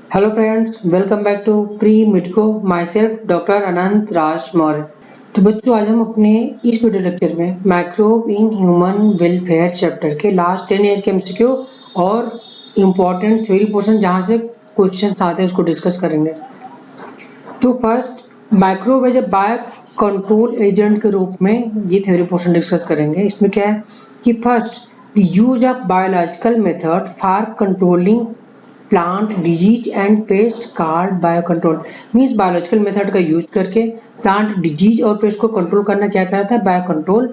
Hello friends, welcome back to pre medico myself doctor Anant Raj Maurya. तो बच्चों, आज हम अपने इस वीडियो लेक्चर में microbe in human welfare chapter के लास्ट 10 ईयर के एमसीक्यू और इम्पोर्टेंट थ्योरी पोर्शन जहाँ से क्वेश्चन आते हैं उसको डिस्कस करेंगे। तो first, microbe as a bio control agent के रूप में ये थ्योरी पोर्शन डिस्कस करेंगे। इसमें क्या है कि first, the use of biological method for controlling plant disease and paste called biocontrol. Means biological method का यूज करके प्लांट डिजीज और पेस्ट को कंट्रोल करना क्या कहलाता है? बायोकंट्रोल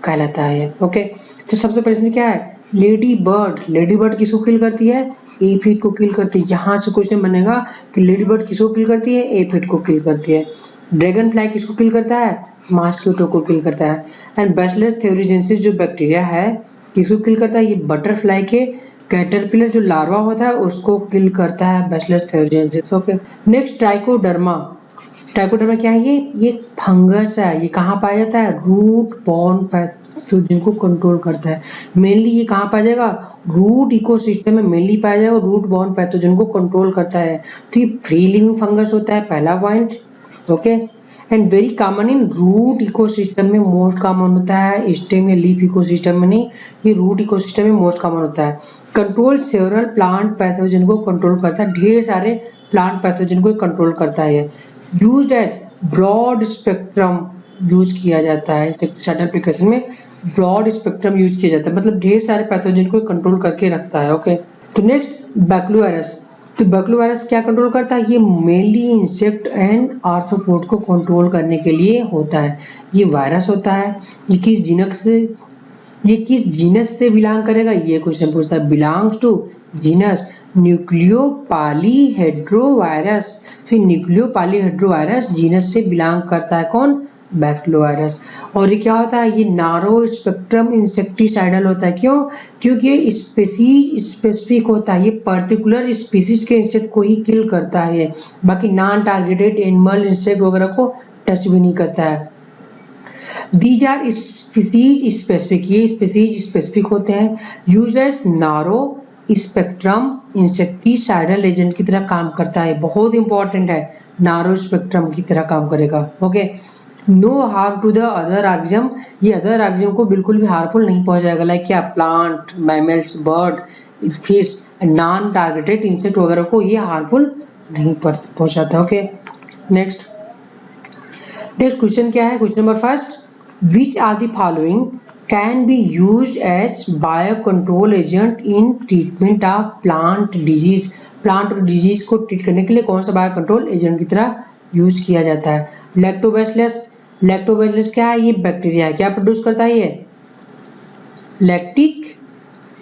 कहलाता है। ओके, तो सबसे पहले इसमें क्या है? लेडी बर्ड किसको किल करती है? एफिड को किल करती है। यहाँ से क्वेश्चन बनेगा कि लेडी बर्ड किसको किल करती है? एफिड को किल करती है। ड्रैगन फ्लाई किसको किल करता है? मॉस्किटो को किल करता है। एंड बैसिलस थ्यूरिजेंसिस जो बैक्टीरिया है किसको किल करता है? ये बटरफ्लाई के कैटरपिलर जो लार्वा होता है उसको किल करता है बैसिलस थ्यूरिजेंसिस। ओके, नेक्स्ट ट्राइकोडर्मा क्या है? ये फंगस है। ये कहाँ पाया जाता है? रूट बॉर्न पैथोजन को कंट्रोल करता है। मेनली ये कहाँ पाया जाएगा? रूट इकोसिस्टम में मेनली पाया जाएगा। रूट बॉर्न पैथोजन को कंट्रोल करता है। तो ये फ्री लिविंग फंगस होता है, पहला point. Okay, and very common in root ecosystem में मोस्ट कॉमन होता है, स्टेम या लीफ इकोसिस्टम में नहीं। ये रूट इकोसिस्टम में मोस्ट कॉमन होता है। कंट्रोल सेवरल प्लांट पैथोजन को कंट्रोल करता है। ढेर सारे प्लांट पैथोजन को कंट्रोल करता है। Used as broad spectrum use किया जाता है। इंसेक्टिसाइड एप्लीकेशन में ब्रॉड स्पेक्ट्रम यूज किया जाता है, मतलब ढेर सारे पैथोजन को कंट्रोल करके रखता है। ओके, तो नेक्स्ट बैक्लोवायरस। तो बैक्लोवायरस क्या कंट्रोल करता है? ये मेनली इंसेक्ट एंड आर्थ्रोपोड को कंट्रोल करने के लिए होता है। ये वायरस होता है। ये किस जीनस से बिलोंग करेगा? ये क्वेश्चन पूछता है। Belongs to genus nucleopolyhedrovirus. तो न्यूक्लियोपालीहेड्रोवायरस जीनस से बिलोंग करता है। कौन? बैक्लोवायरस। और ये क्या होता है? ये नारो स्पेक्ट्रम इंसेक्टिसाइडल होता है। क्यों? क्योंकि ये स्पीसीज स्पेसिफिक होता है। ये पर्टिकुलर स्पीसीज के इंसेक्ट को ही किल करता है, बाकी नॉन टारगेटेड एनिमल इंसेक्ट वगैरह को टच भी नहीं करता है। These are species specific, ये species specific होते हैं। Used as narrow spectrum insecticidal agent की तरह काम करता है। बहुत इंपॉर्टेंट है, नारो स्पेक्ट्रम की तरह काम करेगा। Okay, no harm to the other organism. ये अदर ऑर्गेनिज्म को बिल्कुल भी हार्मफुल नहीं पहुंचाएगा। लाइक क्या? Plant, mammals, bird, fish, non targeted insect वगैरह को ये हार्मफुल नहीं पहुंचाता। ओके, नेक्स्ट क्वेश्चन क्या है? Question number first, which are the following can be used as biocontrol agent in treatment of plant disease। Plant disease को treat करने के लिए कौन सा बायो कंट्रोल एजेंट की तरह यूज किया जाता है? लैक्टोबैसिलस क्या है? ये बैक्टीरिया है। क्या प्रोड्यूस करता है? ये लैक्टिक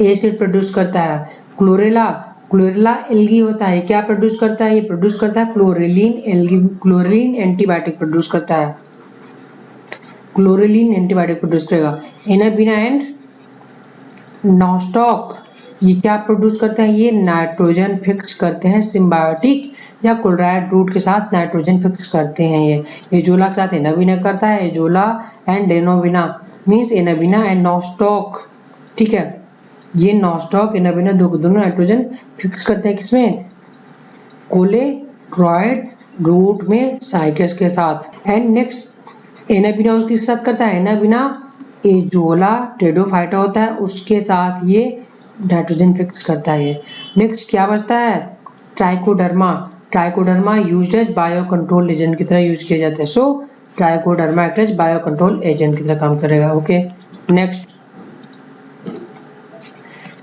एसिड प्रोड्यूस करता है। क्लोरेला एल्गी होता है। क्या प्रोड्यूस करता है? ये प्रोड्यूस करता है क्लोरेलिन एंटीबायोटिक प्रोड्यूस करता है। क्लोरेलिन एंटीबायोटिक प्रोड्यूस करेगा। एनाबिना एंड नॉस्टॉक ये क्या प्रोड्यूस करते हैं? ये नाइट्रोजन फिक्स करते हैं। सिम्बायोटिक या क्लोराइड रूट के साथ नाइट्रोजन फिक्स करते हैं। ये एजोला के साथ एनाबिना करता है। Azolla and Anabaena means Anabaena and Nostoc. ठीक है, ये नॉस्टॉक एनाबिना दोनों नाइट्रोजन फिक्स करते हैं। किसमें? कोलेट्रॉइड रूट में साइकस के साथ। एंड नेक्स्ट एनाबिना उसके साथ करता है। एनाबिना एजोला टेडोफाइटा होता है, उसके साथ ये नाइट्रोजन फिक्स करता है। नेक्स्ट क्या बचता है? Trichoderma used as bio control agent की तरह यूज किया जाता है। So Trichoderma act as bio control agent की तरह काम करेगा। Okay, next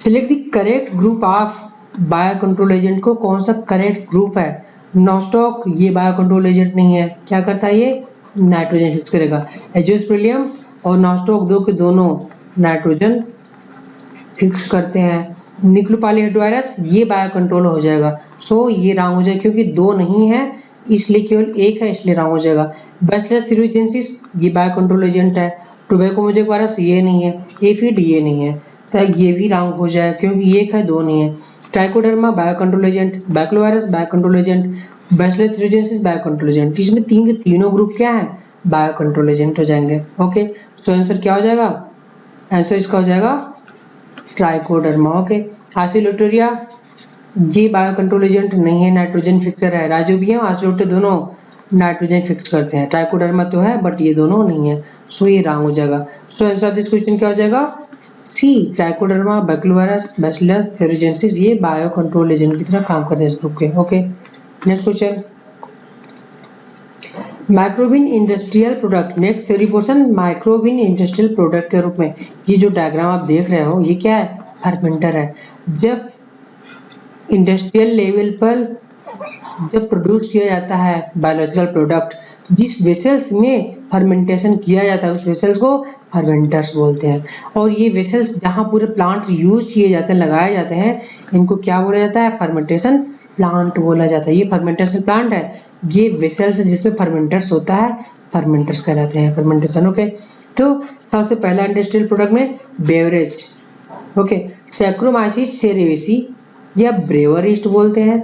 select the correct group of bio control agent को कौन सा करेक्ट ग्रुप है? नॉस्टॉक ये बायो कंट्रोल एजेंट नहीं है। क्या करता है? ये नाइट्रोजन फिक्स करेगा। एजोस्पेरिलियम और नॉस्टॉक दो के दोनों नाइट्रोजन फिक्स करते हैं। न्यूक्लियोपालीहेड्रोवायरस ये बायो कंट्रोल हो जाएगा। सो ये रॉन्ग हो जाएगा क्योंकि दो नहीं है इसलिए केवल एक है, इसलिए रॉन्ग हो जाएगा। बैसिलस थ्यूरिजेंसिस ये बायो कंट्रोल एजेंट है। टोबैको मोज़ेक वायरस ये नहीं है। एफिड ये नहीं है, तो ये भी रॉन्ग हो जाएगा क्योंकि एक है दो नहीं है। Trichoderma bio control agent, baculovirus bio control agent, Bacillus thuringiensis bio control agent. इसमें तीन के तीनों ग्रुप क्या है? बायो कंट्रोल एजेंट हो जाएंगे। ओके, सो आंसर क्या हो जाएगा? आंसर इसका हो जाएगा ट्राइकोडर्मा। ओके, हासिलोटोरिया ये बायो कंट्रोल एजेंट नहीं है, नाइट्रोजन फिक्सर है। राइजोबियम आइसोलेट दोनों नाइट्रोजन फिक्स करते हैं। ट्राइकोडर्मा तो है बट ये दोनों नहीं है, सो ये रॉन्ग हो जाएगा। So answer of this question क्या हो जाएगा? सी, ट्राइकोडर्मा, बैक्लोवायरस, बैसिलस थेरोजेनेसिस ये बायो कंट्रोल एजेंट की तरह काम करते हैं इस ग्रुप के। Okay, next question, microbe in industrial product. Next theory portion microbe in industrial product के रूप में, ये जो डायग्राम आप देख रहे हो ये क्या है? फर्मेंटर है। जब इंडस्ट्रियल लेवल पर जब प्रोड्यूस किया जाता है बायोलॉजिकल प्रोडक्ट, जिस वेसल्स में फर्मेंटेशन किया जाता है उस वेसल्स को फर्मेंटर्स बोलते हैं। और ये वेसल्स जहाँ पूरे प्लांट यूज किए जाते हैं, लगाए जाते हैं, इनको क्या बोला जाता है? फर्मेंटेशन प्लांट बोला जाता है। ये फर्मेंटेशन प्लांट है, ये वेसल्स जिसमें फर्मेंटर्स होता है, फर्मेंटर्स कहलाते हैं, फर्मेंटेशन। ओके, तो सबसे पहला इंडस्ट्रियल प्रोडक्ट में बेवरेज। ओके, सैक्रोमाइसिस सेरेवेसी या ब्रेवर ईस्ट बोलते हैं,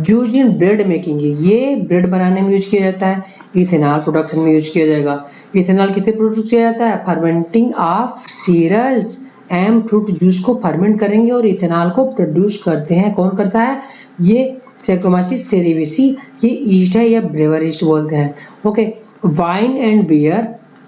यूज इन ब्रेड मेकिंग, ये ब्रेड बनाने में यूज किया जाता है। इथेनॉल प्रोडक्शन में यूज किया जाएगा। इथेनॉल किसे प्रोड्यूस किया जाता है? Fermenting of cereals and fruit juice को फर्मेंट करेंगे और इथेनॉल को प्रोड्यूस करते हैं। कौन करता है? ये सैक्रोमाइसिस सेरेवेसी, ये ईस्ट है या ब्रेवर ईस्ट बोलते हैं। Okay, wine and beer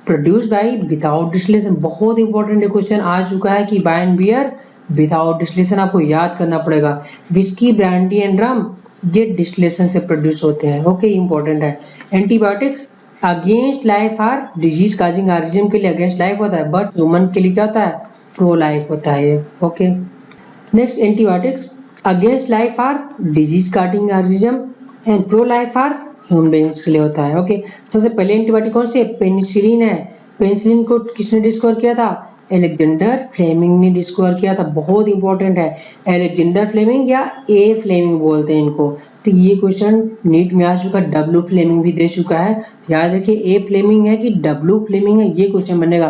produce by without distillation. बहुत इंपॉर्टेंट क्वेश्चन आ चुका है कि वाइन बियर विदाउट डिस्टिलेशन आपको याद करना पड़ेगा। विस्की, ब्रांडी एंड रम ये डिस्टिलेशन से प्रोड्यूस होते हैं। ओके, इंपॉर्टेंट है। Antibiotics against life are disease causing organism के लिए अगेंस्ट लाइफ होता है, बट ह्यूमन के लिए क्या होता है? प्रो लाइफ होता है ये। Okay, next, antibiotics against life are disease causing organism and pro life are human beings के लिए होता है। ओके, सबसे पहले एंटीबायोटिक कौन सी है? पेनिसिलिन है। पेनिसिलिन को किसने डिस्कवर किया था? अलेक्जेंडर फ्लेमिंग ने डिस्कवर किया था। बहुत इंपॉर्टेंट है, अलेक्जेंडर फ्लेमिंग या ए फ्लेमिंग बोलते हैं इनको। तो ये क्वेश्चन नीट में आ चुका, डब्ल्यू फ्लेमिंग भी दे चुका है। तो याद रखिए ए फ्लेमिंग है कि डब्ल्यू फ्लेमिंग है, ये क्वेश्चन बनेगा।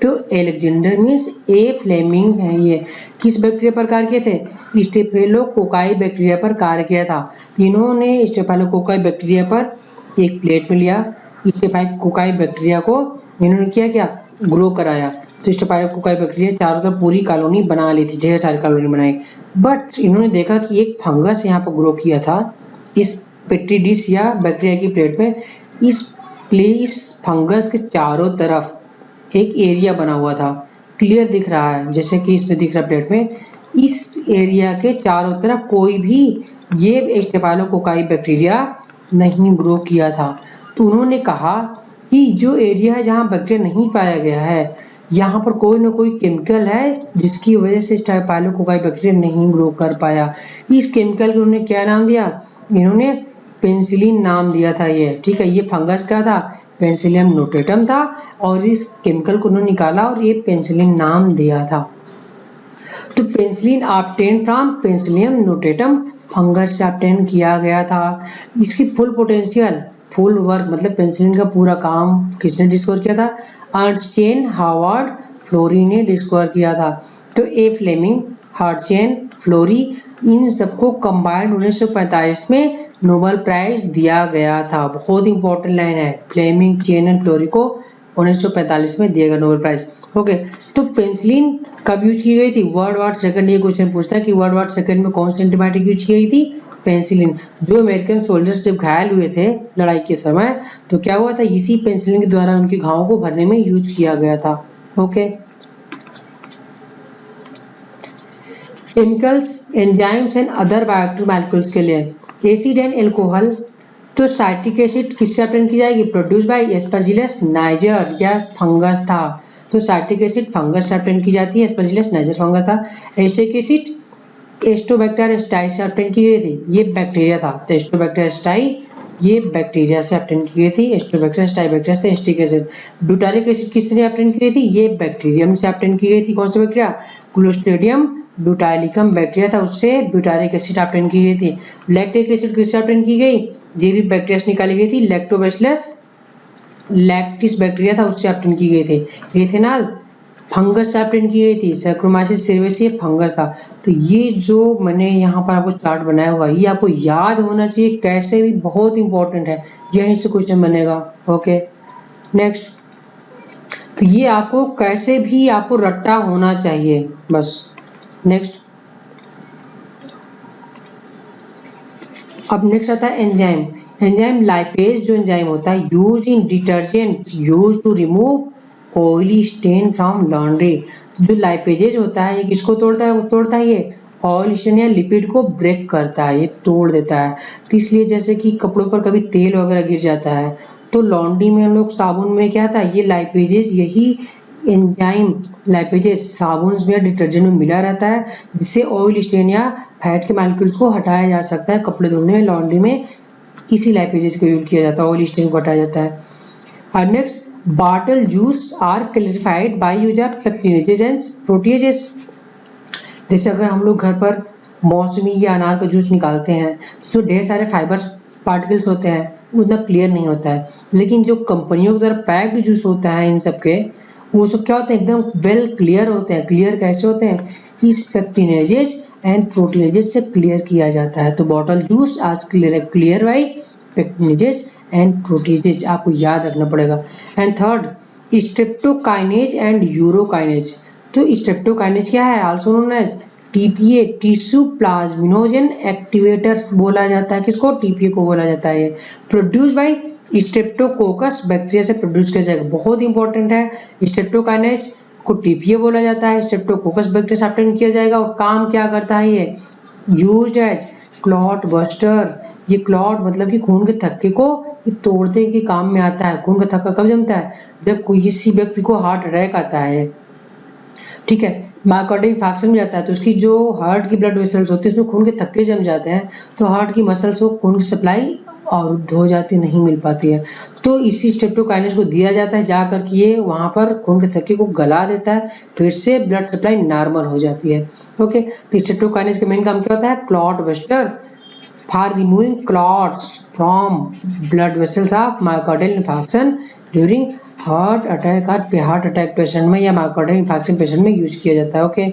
तो अलेक्जेंडर मीन्स ए फ्लेमिंग है। ये किस बैक्टीरिया पर कार्य किए थे? स्टेफिलोकोकाई बैक्टीरिया पर कार्य किया था। इन्होंने स्टेफिलोकोकाई बैक्टीरिया पर एक प्लेट में लिया, स्टेफिलोकोकाई बैक्टीरिया को इन्होंने क्या ग्रो कराया। तो स्टेफिलोकोकाई बैक्टीरिया चारों तरफ पूरी कॉलोनी बना ली थी, ढेर सारी कॉलोनी बनाई। बट इन्होंने देखा कि एक फंगस यहाँ पर ग्रो किया था इस पेट्री डिश या बैक्टीरिया की प्लेट में। इस फंगस के चारों तरफ एक एरिया बना हुआ था, क्लियर दिख रहा है जैसे कि इसमें दिख रहा है प्लेट में। इस एरिया के चारों तरफ कोई भी ये स्टेफिलोकोकाई बैक्टीरिया नहीं ग्रो किया था। तो उन्होंने कहा कि जो एरिया है जहाँ बैक्टीरिया नहीं पाया गया है, यहाँ पर कोई ना कोई केमिकल है जिसकी वजह से स्टेफिलोकोकाई बैक्टीरिया नहीं ग्रो कर पाया। इस केमिकल को उन्होंने क्या नाम दिया? इन्होंने पेनिसिलिन नाम दिया था ये। ठीक है, ये फंगस का था, पेनिसिलियम नोटेटम था, और इस केमिकल को उन्होंने निकाला और ये पेनिसिलिन नाम दिया था। तो penicillin obtain from Penicillium notatum fungus से ऑब्टेन किया गया था। इसकी फुल पोटेंशियल, फुल वर्क मतलब पेनिसिलिन का पूरा काम किसने डिस्कवर किया था? अर्नस्ट हावर्ड फ्लोरी ने डिस्कवर किया था। तो ए फ्लेमिंग, हर्चेन, फ्लोरी, इन सबको कंबाइंड 1945 में नोबेल प्राइज दिया गया था। बहुत इंपॉर्टेंट लाइन है, फ्लेमिंग, चेन एंड फ्लोरी को 1945 में दिया गया नोबेल प्राइज। ओके, तो पेनिसिलिन कब यूज की गई थी? World war second. ये क्वेश्चन पूछता है कि वर्ल्ड वॉर सेकंड में कौन सी एंटीबायोटिक यूज की गई थी? पेनिसिलिन। जो अमेरिकन सोल्जर्स जब घायल हुए थे लड़ाई के समय, तो क्या हुआ था? इसी पेनिसिलिन के द्वारा उनके घावों को भरने में यूज किया गया था। Okay, chemicals, enzymes and other bioactive molecules के लिए एसिड एंड एल्कोहल। तो साइट्रिक एसिड किससे ऑब्टेन की जाएगी? प्रोड्यूस बाय एस्परजिलस नाइजर, या फंगस था। तो साइट्रिक एसिड फंगस से ऑब्टेन की जाती है, एस्परजिलस नाइजर फंगस था। एसिटिक एसिड एस्टोबैक्टर एस्टाई से ऑब्टेन की गई थी, ये बैक्टीरिया था। तो एस्टोबैक्टर एस्टाई ये बैक्टीरिया से ऑब्टेन की गई थी, एस्टोबैक्टर एस्टाई बैक्टीरिया से। एसिटिक एसिड, ब्यूटारिक एसिड किसने ऑब्टेन की गई थी? ये बैक्टीरियम से ऑब्टेन की गई थी। कौन सा बैक्टीरिया? क्लोस्ट्रिडियम ब्यूटाइलिकम बैक्टीरिया था, उससे ब्यूटारिक एसिड ऑब्टेन की गई थी। लैक्टिक एसिड किससे ऑब्टेन की गई? ये भी बैक्टीरिया से निकाली गई थी, लैक्टोबैसिलस लैक्टिस बैक्टीरिया था, उससे ऑब्टेन की गई थी। इथेनॉल फंगस से ऑब्टेन की गई थी, सैक्रोमाइसिस सेरेवेसी फंगस था। तो ये जो मैंने यहाँ पर आपको चार्ट बनाया हुआ, ये आपको याद होना चाहिए, कैसे भी बहुत इंपॉर्टेंट है, यहीं से क्वेश्चन बनेगा। ओके, नेक्स्ट, तो ये आपको कैसे भी आपको रट्टा होना चाहिए बस। नेक्स्ट, अब नेक्स्ट आता है एंजाइम। एंजाइम लाइपेज जो एंजाइम होता है use in detergent use to remove oily stain from laundry. जो लाइपेजेज होता है ये किसको तोड़ता है? वो तोड़ता है ये ऑयल स्टेन या लिपिड को ब्रेक करता है, ये तोड़ देता है। तो इसलिए जैसे कि कपड़ों पर कभी तेल वगैरह गिर जाता है तो लॉन्ड्री में हम लोग साबुन में क्या था, ये लाइपेजेज, यही एंजाइम लाइपेजेज साबुन में या डिटर्जेंट में मिला रहता है, जिससे ऑयल स्टेन या फैट के मॉलिक्यूल्स को हटाया जा सकता है कपड़े धोने में। लॉन्ड्री में इसी लाइपेजेज का यूज किया जाता है, ऑयल स्टेन को हटाया जाता है। और next, bottle juice are clarified by use of pectinases and proteases. जैसे अगर हम लोग घर पर मौसमी या अनार का जूस निकालते हैं तो ढेर सारे फाइबर पार्टिकल्स होते हैं, उतना क्लियर नहीं होता है। लेकिन जो कंपनियों के द्वारा पैक्ड जूस होता है इन सब के, वो सब क्या होते हैं, एकदम वेल क्लियर होते हैं। क्लियर कैसे होते हैं? इस पेक्टिनेजेस एंड प्रोटीनेजेस से क्लियर किया जाता है। तो बॉटल जूस आज clear by pectinases and proteinases, आपको याद रखना पड़ेगा। And third, streptokinase and urokinase. तो स्ट्रेप्टोकाइनेज क्या है? Also known as TPA, tissue plasminogen activators बोला जाता है। किसको? टीपीए को बोला जाता है। प्रोड्यूस बाय स्ट्रेप्टोकोकस बैक्टीरिया से प्रोड्यूस किया जाएगा, बहुत इंपॉर्टेंट है। स्ट्रेप्टोकाइनेज को टीपीए बोला जाता है, स्ट्रेप्टोकोकस बैक्टीरिया से ऑब्टेन किया जाएगा। और काम क्या करता है ये? Used as clot buster. ये क्लॉट मतलब कि खून के थक्के को तोड़ने के काम में आता है। खून का थक्का कब जमता है? जब कोई किसी व्यक्ति को हार्ट अटैक आता है, ठीक है, मायोकार्डियल इंफार्क्शन में जाता है, तो उसकी जो हार्ट की ब्लड वेसल्स होती है उसमें खून के थक्के जम जाते हैं, तो हार्ट की मसल्स को खून की सप्लाई अवरुद्ध हो जाती, नहीं मिल पाती है। तो इसी स्ट्रेप्टोकाइनेज को दिया जाता है जाकर कि ये वहां पर खून के थक्के को गला देता है, फिर से ब्लड सप्लाई नॉर्मल हो जाती है। ओके, तो स्ट्रेप्टोकाइनेज का मेन काम क्या होता है? Clot buster for removing clots from blood vessels of myocardial infarction during heart attack और हार्ट अटैक पेशेंट में या मायोकार्डियल इंफार्क्शन पेशेंट में यूज किया जाता है। Okay,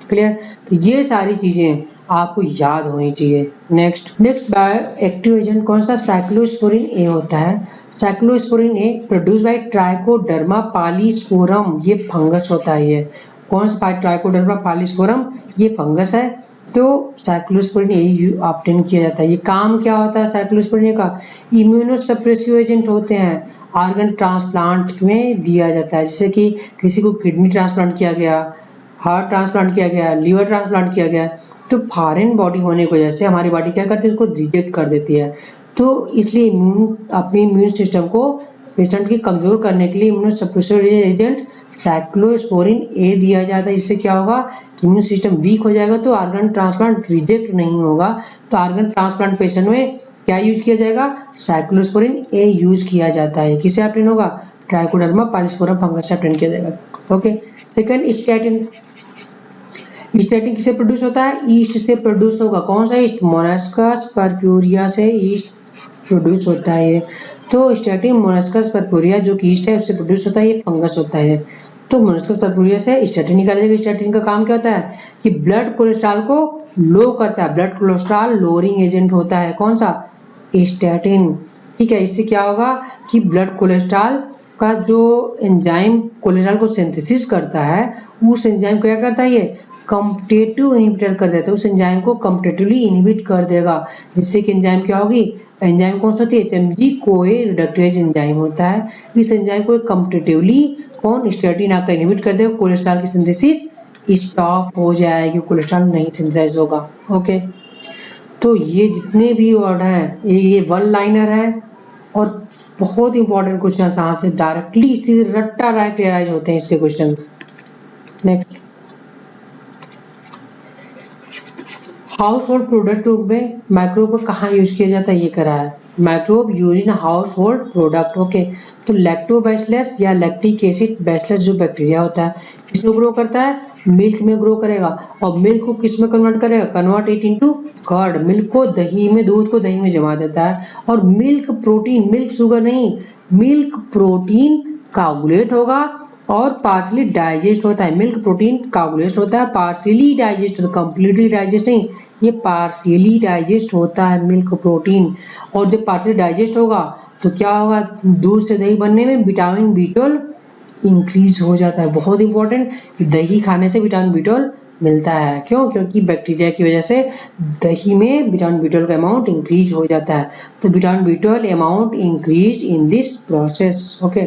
clear? तो ये सारी चीजें आपको याद होनी चाहिए। नेक्स्ट बायो एक्टिव एजेंट कौन सा? साइक्लोस्पोरिन ए होता है। Cyclosporin A produce by trichoderma polysporum, ये फंगस होता है। ये कौन सा? ट्राइकोडर्मा पॉलीस्पोरम, ये फंगस है। तो साइक्लोस्पोरिन ए ऑब्टेन किया जाता है। ये काम क्या होता है साइक्लोस्पोरिन का? इम्यूनोसप्रेसिव एजेंट होते हैं, ऑर्गन ट्रांसप्लांट में दिया जाता है। जैसे कि किसी को किडनी ट्रांसप्लांट किया गया, हार्ट ट्रांसप्लांट किया गया, लीवर ट्रांसप्लांट किया गया, तो फॉरेन बॉडी होने की वजह से हमारी बॉडी क्या करती है? उसको रिजेक्ट कर देती है। तो इसलिए अपनी इम्यून सिस्टम को पेशेंट की कमजोर करने के लिए इम्यूनोसप्रेसिव एजेंट साइक्लोस्पोरिन ए दिया जाता है। इससे क्या होगा कि इम्यून सिस्टम वीक हो जाएगा, तो ऑर्गन ट्रांसप्लांट रिजेक्ट नहीं होगा। तो ऑर्गन ट्रांसप्लांट पेशेंट में क्या यूज किया जाएगा? साइक्लोस्पोरिन ए यूज किया जाता है। किससे ऑब्टेन होगा? ट्राइकोडर्मा पॉलीस्पोरम फंगस से ऑब्टेन किया जाएगा। Okay, second, statin. स्टैटिन किससे प्रोड्यूस होता है? ईस्ट से प्रोड्यूस होगा। कौन सा ईस्ट? मोनास्कस परप्यूरिया से ईस्ट प्रोड्यूस होता है। तो स्टैटिन मोनास्कस परप्यूरिया जो कि ईस्ट है उससे प्रोड्यूस होता है, ये फंगस होता है। तो मोनास्कस परप्यूरिया से स्टैटिन निकाला जाएगा। स्टैटिन का काम क्या होता है? कि ब्लड कोलेस्ट्रॉल को लो करता है, ब्लड कोलेस्ट्रॉल लोअरिंग एजेंट होता है। कौन सा? स्टैटिन, ठीक है। इससे क्या होगा कि ब्लड कोलेस्ट्रॉल का जो एंजाइम कोलेस्ट्रॉल को सिंथेसिस करता है, उस एंजाइम को क्या करता है? ये कॉम्पिटिटिव इनहिबिटर कर देता है, उस एंजाइम को कॉम्पिटिटिवली इनहिबिट कर देगा, जिससे कि एंजाइम क्या होगी? एंजाइम कौन सा होती है? एचएमजी कोए रिडक्टेज एंजाइम होता है। इस एंजाइम को कॉम्पिटिटिवली कौन? स्टैटिन आकर इनहिबिट कर देगा, कोलेस्ट्रॉल की सिंथेसिस स्टॉप हो जाएगी, कोलेस्ट्रॉल नहीं सिंथेसाइज होगा। ओके, तो ये जितने भी वर्ड हैं ये वन लाइनर है और बहुत इंपॉर्टेंट क्वेश्चन यहाँ से डायरेक्टली सीधे रट्टा राइट होते हैं इसके questions. Next, house hold product में माइक्रोब को कहाँ यूज किया जाता है? ये करा है, microbe use in house hold product. Okay, तो लैक्टोबैसिलस या लैक्टिक एसिड बैसिलस जो बैक्टीरिया होता है किसमें ग्रो करता है? मिल्क में ग्रो करेगा। और मिल्क को किस में कन्वर्ट करेगा? Convert it into curd. Milk को दही में, दूध को दही में जमा देता है। और मिल्क प्रोटीन, मिल्क शुगर नहीं, मिल्क प्रोटीन कागुलेट होगा और पार्शियली डाइजेस्ट होता है। मिल्क प्रोटीन कागुलेट होता है, पार्शियली डाइजेस्ट होता है, कंप्लीटली डाइजेस्ट नहीं, ये पार्शियली डाइजेस्ट होता है मिल्क प्रोटीन। और जब पार्शियली डाइजेस्ट होगा तो क्या होगा? दूध से दही बनने में विटामिन B12 इंक्रीज हो जाता है। बहुत इंपॉर्टेंट, दही खाने से विटामिन B12 मिलता है। क्यों? क्योंकि बैक्टीरिया की वजह से दही में बुटानॉल का अमाउंट इंक्रीज हो जाता है। तो butanol amount increase in this process. Okay,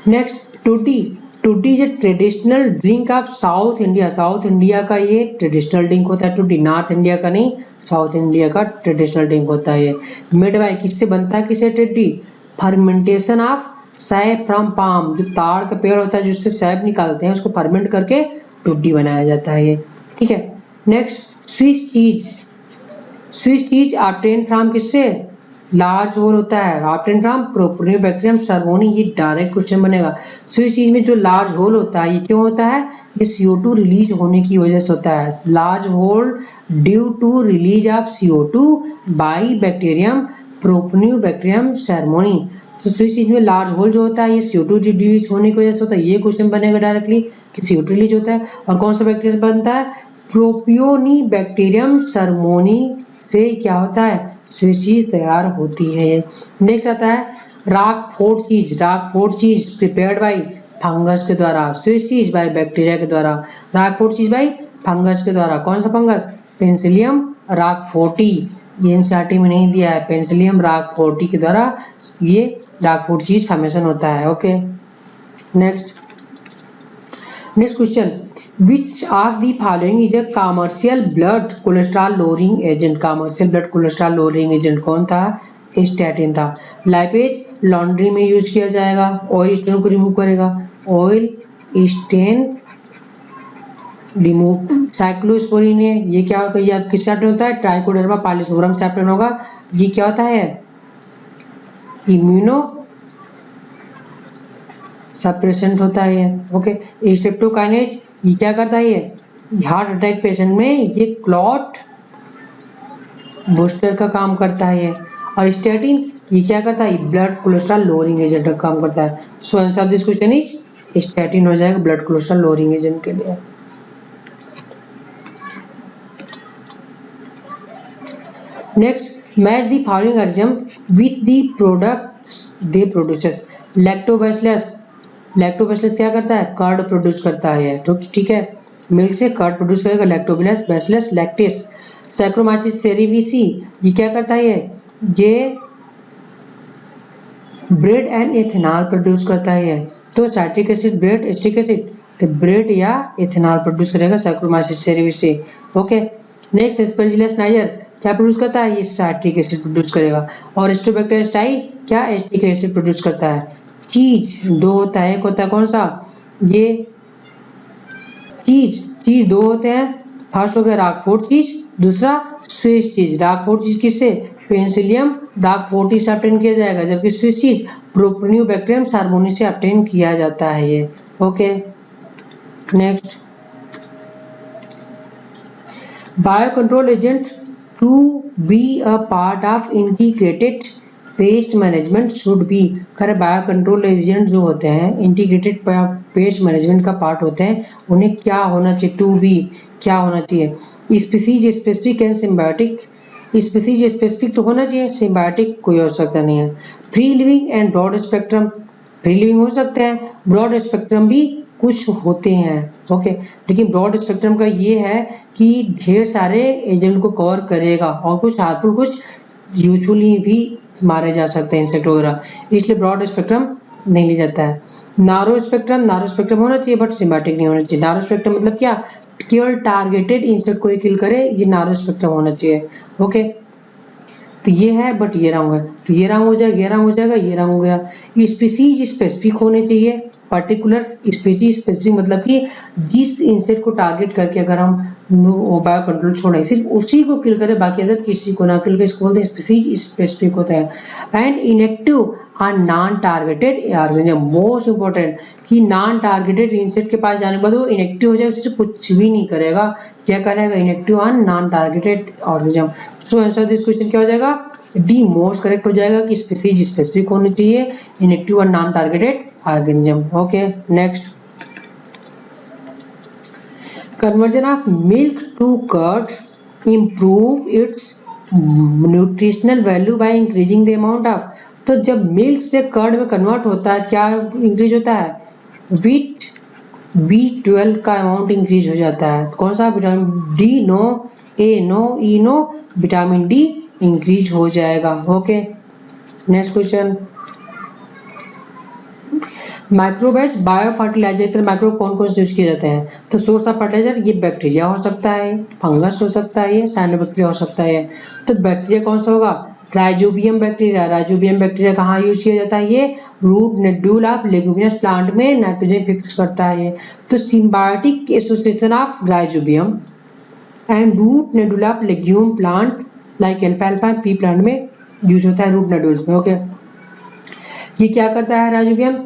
next टूटी। टूटी is traditional drink of south India. South India का ये ट्रेडिशनल ड्रिंक होता है टूटी, नॉर्थ इंडिया का नहीं, साउथ इंडिया का ट्रेडिशनल ड्रिंक होता है ये। मेड बाय, किससे बनता है, किससे टूटी? Fermentation of SAP from palm, जो ताड़ का पेड़ होता है जिससे सैप निकालते हैं उसको फर्मेंट करके टूटी बनाया जाता है ये। ठीक है, नेक्स्ट स्विच चीज। स्विच चीज ऑब्टेन फ्रॉम किससे? लार्ज होल होता है, ऑब्टेन फ्रॉम प्रोपोनियोबैक्टीरियम सर्मोनी। ये डायरेक्ट क्वेश्चन बनेगा। स्विच चीज में जो लार्ज होल होता है ये क्यों होता है? ये CO2 रिलीज होने की वजह से होता है। Large hole due to release of CO2 by bacterium Propionibacterium shermanii. तो स्विच चीज में लार्ज होल जो होता है ये CO2 रिलीज होने की वजह से होता है। ये क्वेश्चन बनेगा डायरेक्टली कि CO2 रिलीज होता है। और कौन सा बैक्टीरिया से बनता है? प्रोपियोनिबैक्टीरियम सर्मोनी से क्या होता है? स्विच चीज तैयार होती है। नेक्स्ट आता है रॉकफोर्ट चीज। रॉकफोर्ट चीज प्रिपेयर्ड बाय फंगस के द्वारा, स्विच चीज बाय बैक्टीरिया के द्वारा, रॉकफोर्ट चीज बाय फंगस के द्वारा। कौन सा फंगस? Penicillium Roquefort. ये एनसीईआरटी में नहीं दिया है। पेंसिलियम रॉकफोर्टी के द्वारा ये रॉकफोर्ट चीज फॉर्मेशन होता है। Okay, next question, which of the following is a commercial blood cholesterol lowering agent? Commercial blood cholesterol lowering agent कौन था? स्टैटिन था। लाइपेज लॉन्ड्री में यूज किया जाएगा, ऑयल स्टेन को रिमूव करेगा, ऑयल स्टेन रिमूव। साइक्लोस्पोरिन है, ये क्या होगा? ये किस चैप्टर होता है? ट्राइकोडर्मा पालिसोफोरम चैप्टर में होगा। ये क्या होता है? इम्यूनो सप्रेसेंट होता है ये। ओके, स्ट्रेप्टोकाइनेज ये क्या करता है? ये हार्ट अटैक पेशेंट में ये क्लॉट बूस्टर का काम करता है ये। और स्टैटिन ये क्या करता है? ब्लड कोलेस्ट्रॉल लोअरिंग एजेंट का काम करता है। सो answer of this question is statin हो जाएगा ब्लड कोलेस्ट्रॉल लोअरिंग एजेंट के लिए। Next, match the following organism with the products they produces. Lactobacillus, lactobacillus क्या करता है? कर्ड प्रोड्यूस करता है। तो ठीक है, मिल्क से कर्ड प्रोड्यूस करेगा lactobacillus, bacillus lactase. Saccharomyces cerevisiae ये क्या करता है? ये ब्रेड एंड एथेनॉल प्रोड्यूस करता है। तो citric acid, bread, acetic acid, तो ब्रेड या एथेनॉल प्रोड्यूस करेगा saccharomyces cerevisiae. Okay, next Aspergillus niger क्या प्रोड्यूस करता है? ये साइट्रिक एसिड प्रोड्यूस करेगा। और एस्टोबैक्टेरियस टाई क्या? एस्टिक एसिड प्रोड्यूस करता है। चीज दो होता है, एक होता है कौन सा? ये चीज दो होते हैं। फर्स्ट हो गया रॉकफोर्ट चीज, दूसरा स्विस चीज। रॉकफोर्ट चीज किससे? पेंसिलियम रॉकफोर्टी से ऑब्टेन किया जाएगा, जबकि स्विस चीज प्रोपोनियोबैक्टीरियम सर्मोनी से ऑब्टेन किया जाता है ये। Okay, next, bio control agent to be a part of integrated pest management should be. खैर बायो कंट्रोल एजेंट जो होते हैं इंटीग्रेटेड पेस्ट मैनेजमेंट का पार्ट होते हैं, उन्हें क्या होना चाहिए? टू बी क्या होना चाहिए? Species specific and symbiotic. Species specific तो होना चाहिए, सिम्बायोटिक कोई हो सकता नहीं है। Free living and broad spectrum, free living हो सकते हैं, ब्रॉड स्पेक्ट्रम भी कुछ होते हैं। ओके, लेकिन ब्रॉड स्पेक्ट्रम का ये है कि ढेर सारे एजेंट को कवर करेगा और कुछ हार्मफुल, कुछ यूजुअली भी मारे जा सकते हैं इंसेक्ट वगैरह, इसलिए ब्रॉड स्पेक्ट्रम नहीं लिया जाता है। नारो स्पेक्ट्रम होना चाहिए बट सिम्बायोटिक नहीं होना चाहिए। नारो स्पेक्ट्रम मतलब क्या? केवल टारगेटेड इंसेक्ट को ही किल करे, ये नारो स्पेक्ट्रम होना चाहिए। ओके, तो ये है बट ये रंग है, तो ये रंग हो जाएगा, ये रंग हो जाएगा, ये रंग हो गया। स्पीसीज स्पेसिफिक होने चाहिए। पर्टिकुलर स्पीसीज स्पेसिफिक मतलब कि जिस इंसेक्ट को टारगेट करके अगर हम बायो कंट्रोल छोड़े सिर्फ उसी को किल करे, बाकी अदर किसी को ना किल करे, इसको बोलते हैं स्पीसीज स्पेसिफिक होता है। एंड इनएक्टिव और non targeted organism, most important कि नॉन टारगेटेड इंसेक्ट के पास जाने के बाद वो इनएक्टिव हो जाएगा, उससे कुछ भी नहीं करेगा। क्या करेगा? इनएक्टिव और non targeted organism. So answer this question क्या हो जाएगा? डी मोस्ट करेक्ट हो जाएगा कि स्पीसीज स्पेसिफिक होनी चाहिए, इनएक्टिव और non targeted organism. Okay, next, conversion of milk to curd improve its nutritional value by increasing the amount of। तो जब मिल्क से कर्ड में कन्वर्ट होता है क्या इंक्रीज होता है? विट B12 का अमाउंट इंक्रीज हो जाता है। कौन सा? Vitamin D no, A no, E no, vitamin D increase हो जाएगा। Okay, next question, microbe as bio fertilizer. Microbe कौन कौन से यूज किए जाते हैं? तो सोर्स ऑफ फर्टिलाइजर ये बैक्टीरिया हो सकता है, फंगस हो सकता है, ये साइनोबैक्टीरिया हो सकता है। तो बैक्टीरिया कौन सा होगा? Rhizobium bacteria. राइजोबियम बैक्टीरिया कहाँ यूज किया जाता है? ये root nodule of leguminous plant में नाइट्रोजन फिक्स करता है। तो symbiotic association of Rhizobium and root nodule of legume plant like अल्फाल्फा पी प्लांट में यूज होता है, रूट नोड्यूल्स में। ओके, ये क्या करता है राइजोबियम?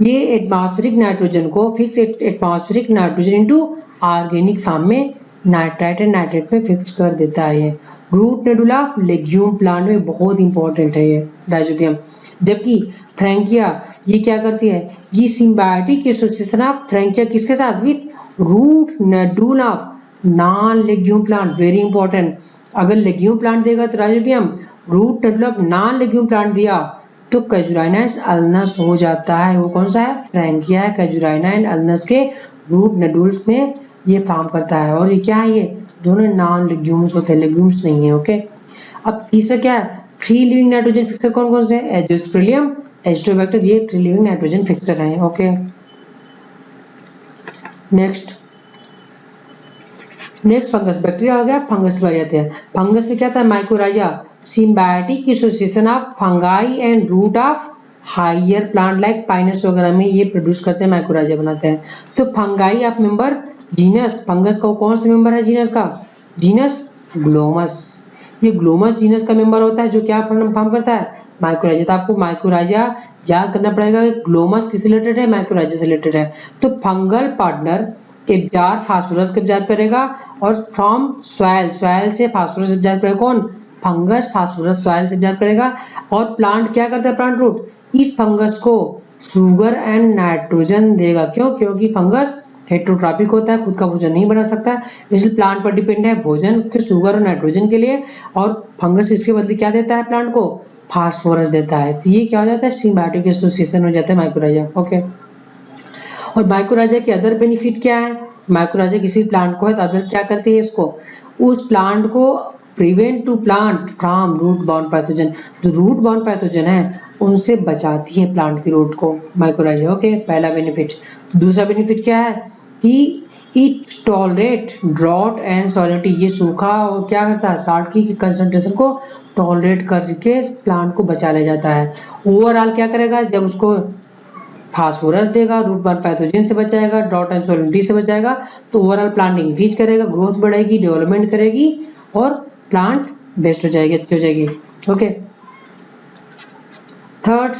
ये एटमॉस्फेरिक नाइट्रोजन को fix atmospheric nitrogen into organic form में नाइट्राइट एंड नाइट्रेट में फिक्स कर देता है। रूट नोडुला लेग्यूम प्लांट में बहुत इंपॉर्टेंट है ये राइजोबियम। जबकि फ्रैंकिया ये क्या करती है? ये सिम्बायोटिक एसोसिएशन ऑफ फ्रैंकिया किसके साथ? With root nodule of non legume plant. Very important. अगर लेग्यूम प्लांट देगा तो Rhizobium, root nodule of non legume plant दिया तो कैजुराइनस अल्नस हो जाता है। वो कौन सा है? फ्रैंकिया है। कैजुराइना एंड अल्नस के रूट नोडुल्स में ये फॉर्म करता है। और ये क्या है? ये दोनों नॉन लेग्यूम्स होते हैं, लेग्यूम्स नहीं है। ओके, अब तीसरा क्या है? फ्री लिविंग नाइट्रोजन फिक्सर कौन कौन से? एजोस्पेरिलियम, एस्ट्रोबैक्टर, ये फ्री लिविंग नाइट्रोजन फिक्सर है। Okay, next fungus. बैक्टीरिया हो गया, फंगस पर जाते हैं। फंगस में क्या था? Mycorrhiza, symbiotic association of fungi and root of higher plant like pinus वगैरह में ये प्रोड्यूस करते हैं, माइकोराइजा बनाते हैं। तो fungi of member genus. Fungus का कौन सा मेंबर है जीनस का? Genus Glomus. ये ग्लोमस जीनस का मेंबर होता है जो क्या फॉर्म करता है? माइकोराइजा। तो आपको माइकोराइजा याद करना पड़ेगा कि ग्लोमस किससे रिलेटेड है? माइकोराइजा से रिलेटेड है। तो फंगल पार्टनर एब्जॉर्ब फास्फोरस को एब्जॉर्ब करेगा और फ्रॉम सॉइल से फास्फोरस एब्जॉर्ब करेगा। कौन? फंगस फास्फोरस सॉइल से एब्जॉर्ब करेगा। और प्लांट क्या करता है? प्लांट रूट इस फंगस को शुगर एंड नाइट्रोजन देगा। क्यों? क्योंकि फंगस हेटेरोट्रॉपिक होता है, खुद का भोजन नहीं बना सकता, इसलिए प्लांट पर डिपेंड है भोजन के शुगर और नाइट्रोजन के लिए। और फंगस इसके बदले क्या देता है प्लांट को? फास्फोरस देता है। तो ये क्या हो जाता है? सिम्बायोटिक एसोसिएशन हो जाता है माइकोराइजा। ओके, और माइकोराइजा के अदर बेनिफिट क्या है? माइकोराइजा किसी प्लांट को है तो अदर क्या करती है? इसको उस प्लांट को prevent to plant from root bound pathogen. जो रूट बाउंड पैथोजन है उनसे बचाती है प्लांट की रूट को माइकोराइजा। ओके, पहला बेनिफिट। दूसरा बेनिफिट क्या है? कि it tolerate drought and solidity. ये सूखा और क्या करता है? साल्ट की कंसंट्रेशन को टॉलरेट करके प्लांट को बचा ले जाता है। ओवरऑल क्या करेगा? जब उसको फास्फोरस देगा, रूट बाउंड पैथोजन से बचाएगा, ड्रॉट एंड सॉलिडिटी से बचाएगा, तो ओवरऑल प्लांट इंक्रीज करेगा, ग्रोथ बढ़ेगी, डेवलपमेंट करेगी और प्लांट बेस्ट हो जाएगी, अच्छी हो जाएगी। ओके, थर्ड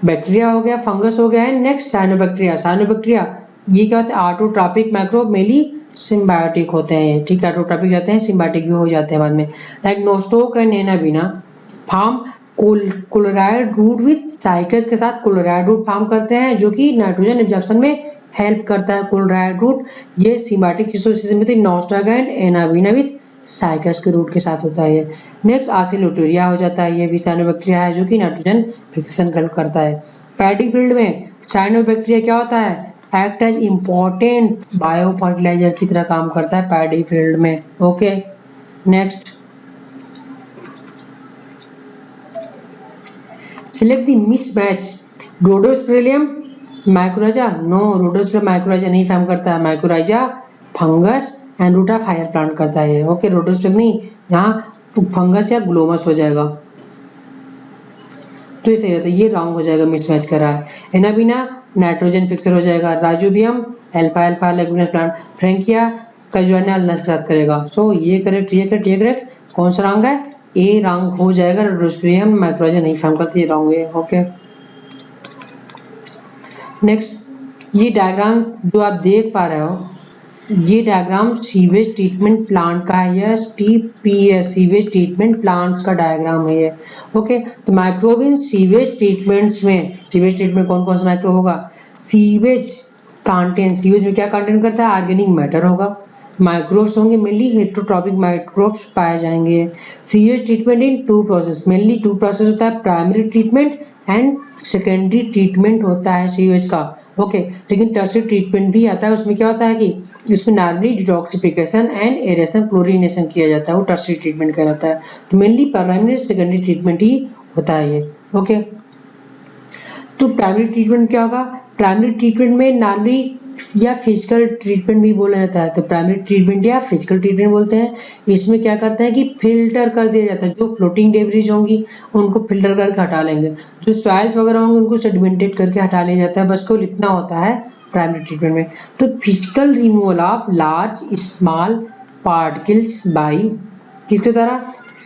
बैक्टीरिया हो गया, फंगस हो गया है। Next cyanobacteria. साइनोबैक्टीरिया ये क्या होता है? ऑटोट्रॉपिक माइक्रोब, मेनली सिम्बायोटिक होते हैं। ठीक है, ऑटोट्रॉपिक रहते हैं, सिम्बायोटिक भी हो जाते हैं बाद में। Like nostoc and anabaena form chloride root with cycas के साथ क्लोराइड रूट फॉर्म करते हैं जो कि नाइट्रोजन एब्जॉर्प्शन में हेल्प करता है। क्लोराइड रूट ये सिम्बायोटिक एसोसिएशन में Nostoc and anabaena with cycas के रूट के साथ होता है। नेक्स्ट आसिलोटेरिया हो जाता है, ये भी साइनोबैक्टीरिया है जो कि नाइट्रोजन फिक्सेशन हेल्प करता है। पैडी फील्ड में साइनोबैक्टीरिया क्या होता है? Act as important bio fertiliser की तरह काम करता है पैडी फील्ड में। Okay, next select the mismatch. Rhodospirillum mycorrhiza? No, Rhodospirillum mycorrhiza नहीं फॉर्म करता है। Mycorrhiza fungus and root of higher plant करता है। ओके, रोडोस्पेरिलियम नहीं, यहाँ फंगस या ग्लोमस हो जाएगा तो ये सही रहता है। ये रॉन्ग हो जाएगा, मिसमैच कर रहा है। एनाबीना नाइट्रोजन फिक्सर हो जाएगा। Rhizobium alfa leguminous plant. Frankia Casuarina Alnus के साथ करेगा। सो ये करेक्ट, ये करेक्ट, ये करेक्ट। कौन सा रॉन्ग है? ए रॉन्ग हो जाएगा। रोडोस्पेरिलियम माइकोराइजा नहीं फॉर्म करती, है रॉन्ग है। ओके, नेक्स्ट ये डायग्राम जो आप देख पा रहे हो, ये डायग्राम सीवेज ट्रीटमेंट प्लांट का है। यह TPS सीवेज ट्रीटमेंट प्लांट का डायग्राम है ये। ओके, तो माइक्रोब इन सीवेज ट्रीटमेंट्स में, सीवेज ट्रीटमेंट कौन कौन सा माइक्रोब होगा? सीवेज कंटेंट, सीवेज में क्या कंटेंट करता है? ऑर्गेनिक मैटर होगा। माइक्रोब्स होंगे, मेनली हेटरोट्रॉपिक माइक्रोब्स पाए जाएंगे। Sewage treatment in two process, mainly two process होता है, primary treatment and secondary treatment होता है सीवेज का। ओके, लेकिन टर्शियरी ट्रीटमेंट भी आता है, उसमें क्या होता है कि इसमें normally detoxification and aeration chlorination किया जाता है, वो टर्शियरी ट्रीटमेंट कहलाता है। तो मेनली प्राइमरी सेकेंडरी ट्रीटमेंट ही होता है ये। ओके, तो प्राइमरी ट्रीटमेंट क्या होगा? प्राइमरी ट्रीटमेंट में नॉर्मली या फिजिकल ट्रीटमेंट भी बोला जाता है, तो प्राइमरी ट्रीटमेंट या फिजिकल ट्रीटमेंट बोलते हैं। इसमें क्या करते हैं कि फिल्टर कर दिया जाता है, जो फ्लोटिंग डेब्रिज होंगी उनको फिल्टर करके हटा लेंगे, जो सॉइल्स वगैरह होंगे उनको सेडिमेंटेड करके हटा लिया जाता है, बस केवल इतना होता है प्राइमरी ट्रीटमेंट में। तो physical removal of large small particles by किसके द्वारा?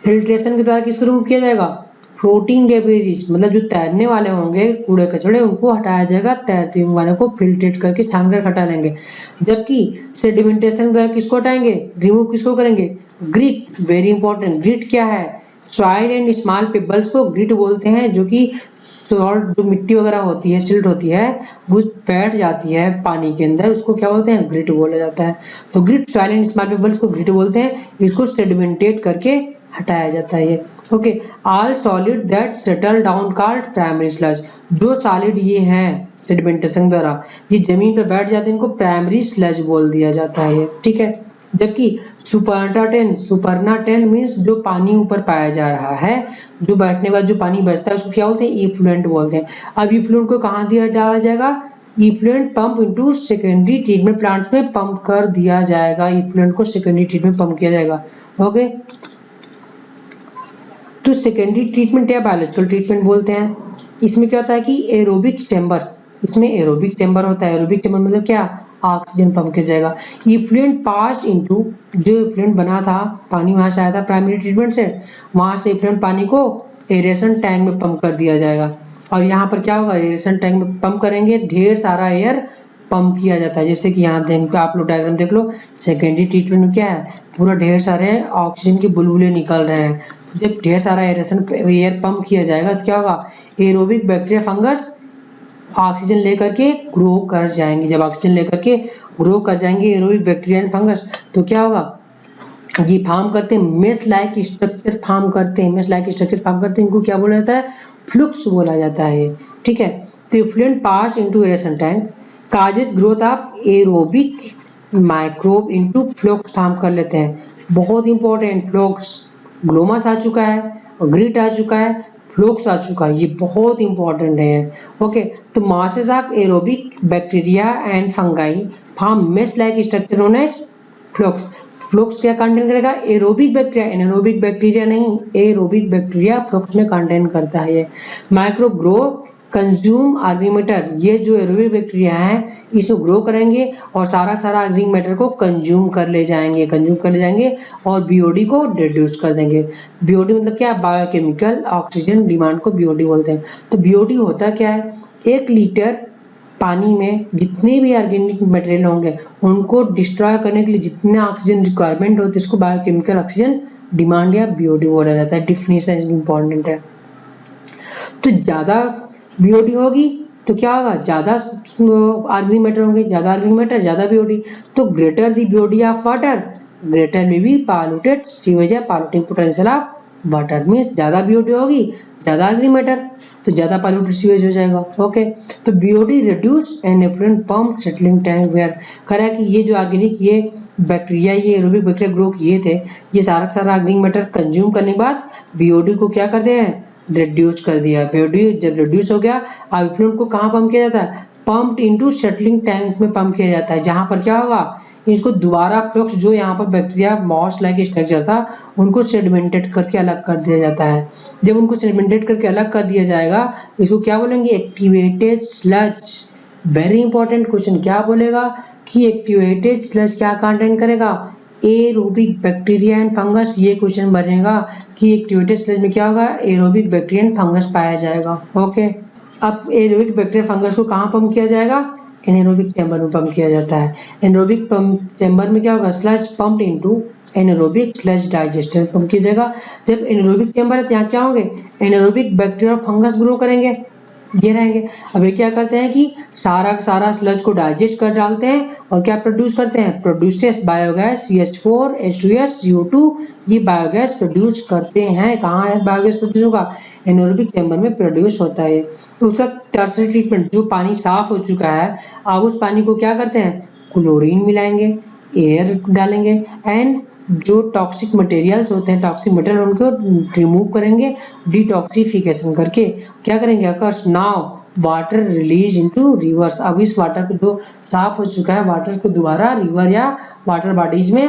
फिल्ट्रेशन के द्वारा किसको रिमूव किया जाएगा? फ्लोटिंग डेब्रिज, मतलब जो तैरने वाले होंगे कूड़े कचड़े उनको हटाया जाएगा, तैरते वाले को फिल्ट्रेट करके छान कर हटा लेंगे। जबकि सेडिमेंटेशन द्वारा किसको हटाएंगे? रिमूव किसको करेंगे? Grit, very important. ग्रिट क्या है? सॉइल एंड स्मॉल पेबल्स को ग्रिट बोलते हैं, जो कि सॉल्ट जो मिट्टी वगैरह होती है, सिल्ट होती है, वो बैठ जाती है पानी के अंदर, उसको क्या बोलते हैं? ग्रिट बोला जाता है। तो grit, soil and small pebbles को ग्रिट बोलते हैं, इसको सेडिमेंटेट करके हटाया जाता है ये। Okay, all solid that settle down called primary sludge, जो सॉलिड ये हैं सेडिमेंटेशन द्वारा ये जमीन पर बैठ जाते हैं, इनको प्राइमरी स्लज बोल दिया जाता है ये, ठीक है। जबकि सुपरनाटेन मीन्स जो पानी ऊपर पाया जा रहा है, जो बैठने के बाद जो पानी बचता है उसको क्या बोलते हैं? इफ्लुएंट बोलते हैं। अब इफ्लुएंट को कहाँ दिया डाला जाएगा? Effluent pump into secondary treatment plants में पंप कर दिया जाएगा, इफ्लुएंट को सेकेंडरी ट्रीटमेंट पंप किया जाएगा। ओके, तो सेकेंडरी ट्रीटमेंट या बायोलॉजिकल ट्रीटमेंट बोलते हैं। इसमें क्या होता है कि एरोबिक चैम्बर, इसमें एरोबिक चैम्बर होता है। एरोबिक चैम्बर मतलब क्या? ऑक्सीजन पंप किया जाएगा। इफ्लुएंट पास इनटू, जो इफ्लुएंट बना था पानी वहां से आया था प्राइमरी ट्रीटमेंट से, वहां से इफ्लुएंट पानी को एरेशन टैंक में पंप कर दिया जाएगा। और यहाँ पर क्या होगा? एरेशन टैंक में पंप करेंगे, ढेर सारा एयर पंप किया जाता है, जैसे कि यहाँ देख आप लोग डायग्राम देख लो। सेकेंडरी ट्रीटमेंट में क्या है? पूरा ढेर सारे ऑक्सीजन के बुलबुले निकल रहे हैं। जब ढेर सारा एयर पंप किया जाएगा तो क्या होगा? एरोबिक बैक्टीरिया फंगस ऑक्सीजन लेकर के ग्रो कर जाएंगे। जब ऑक्सीजन लेकर के ग्रो कर जाएंगे एरोबिक बैक्टीरिया एंड फंगस, तो क्या होगा? ये फॉर्म करते हैं मेश लाइक स्ट्रक्चर फॉर्म करते हैं, मेश लाइक स्ट्रक्चर फॉर्म करते हैं, इनको क्या बोला जाता है? फ्लुक्स बोला जाता है, ठीक है। तो effluent pass into aeration tank causes growth of aerobic microbe into flocs form कर लेते हैं। बहुत इंपॉर्टेंट, फ्लुक्स, ग्लोमस आ चुका है, ग्रिट आ चुका है, फ्लुक्स आ चुका है, ये बहुत इंपॉर्टेंट है। ओके, तो masses of aerobic bacteria and fungi form mesh like structure known as flocs. Flocs क्या कंटेन करेगा? एरोबिक बैक्टीरिया, एनारोबिक बैक्टीरिया नहीं, एरोबिक बैक्टीरिया फ्लुक्स में कंटेन करता है ये। Microbe grow consume organic matter, ये जो एरोबिक बैक्टीरिया है इसको ग्रो करेंगे और सारा ऑर्गेनिक मैटर को कंज्यूम कर ले जाएंगे और बीओडी को रिड्यूस कर देंगे। बीओडी मतलब क्या? बायोकेमिकल ऑक्सीजन डिमांड को बीओडी बोलते हैं। तो बीओडी होता क्या है? 1 लीटर पानी में जितने भी ऑर्गेनिक मटेरियल होंगे उनको डिस्ट्रॉय करने के लिए जितने ऑक्सीजन रिक्वायरमेंट होती है इसको बायोकेमिकल ऑक्सीजन डिमांड या बीओडी बोला जाता है। डिफिनेशन इंपॉर्टेंट है। तो ज्यादा बीओडी होगी तो क्या होगा? ज्यादा ऑर्गेनिक मैटर होंगे, ज्यादा ऑर्गेनिक मैटर ज्यादा बीओडी। तो greater the BOD of water greater में भी पॉल्यूटेड सीवेज या polluting potential of water, means ज्यादा बीओडी होगी ज्यादा ऑर्गेनिक मैटर तो ज्यादा पॉल्यूटेड सीवेज हो जाएगा। ओके, तो BOD reduce and effluent pump settling tank where करा कि ये जो ऑर्गेनिक ये बैक्टीरिया ये एरोबिक बैक्टीरिया ग्रो किए थे, ये सारा ऑर्गेनिक मैटर कंज्यूम करने के बाद बीओडी को क्या करते हैं? रिड्यूस कर दिया। बीओडी जब रिड्यूस हो गया अब इफ्लुएंट को कहाँ पंप किया जाता है? पंप्ड इनटू सेटलिंग टैंक में पंप किया जाता है, जहां पर क्या होगा? इसको दोबारा फ्लक्स जो यहाँ पर बैक्टीरिया मॉस लाइक स्ट्रक्चर था उनको सेडिमेंटेड करके अलग कर दिया जाता है। जब उनको सेडिमेंटेड करके अलग कर दिया जाएगा इसको क्या बोलेंगे? Activated sludge. Very important question, क्या बोलेगा कि एक्टिवेटेड स्लज क्या कंटेन करेगा? Aerobic bacteria and fungus. ये क्वेश्चन बनेगा कि एक्टिवेटेड स्लज में क्या होगा? एरोबिक बैक्टीरिया एंड फंगस पाया जाएगा। ओके, अब एरोबिक बैक्टीरिया फंगस को कहाँ पंप किया जाएगा? एनारोबिक चैम्बर में पंप किया जाता है। एनारोबिक चैम्बर में क्या होगा? Sludge pumped into anaerobic sludge digester pump किया जाएगा। जब एनारोबिक चैम्बर है तो यहाँ क्या होंगे? एनारोबिक बैक्टीरिया और फंगस ग्रो करेंगे। ये रहेंगे। अब ये क्या करते हैं कि सारा सारा स्लज को डाइजेस्ट कर डालते हैं और क्या प्रोड्यूस करते हैं, produces biogas CH4 H2S CO2, ये बायोगैस प्रोड्यूस करते हैं। कहाँ है बायोगैस प्रोड्यूस होगा, एनारोबिक चैम्बर में प्रोड्यूस होता है। तो उसका टर्शरी ट्रीटमेंट, जो पानी साफ हो चुका है अब उस पानी को क्या करते हैं, क्लोरीन मिलाएंगे, एयर डालेंगे एंड जो टॉक्सिक मटेरियल्स होते हैं, टॉक्सिक मटेरियल उनको रिमूव करेंगे डिटॉक्सिफिकेशन करके। क्या करेंगे, occurs now water release into reverse. अब इस वाटर को जो साफ हो चुका है वाटर को दोबारा रिवर या वाटर बॉडीज में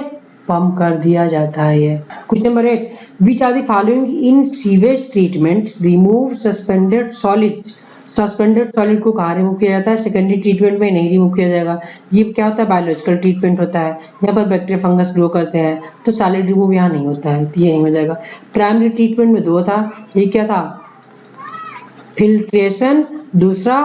पंप कर दिया जाता है। Question number 8, which are the following in sewage treatment remove suspended solid. Suspended solid को कहाँ रिमूव किया जाता है, सेकेंडरी ट्रीटमेंट में नहीं रिमूव किया जाएगा। ये क्या होता है, बायोलॉजिकल ट्रीटमेंट होता है, यहाँ पर बैक्टीरिया फंगस ग्रो करते हैं तो सॉलिड रिमूव यहाँ नहीं होता है, तो ये नहीं हो जाएगा। प्राइमरी ट्रीटमेंट में 2 था, ये क्या था, फिल्ट्रेशन, दूसरा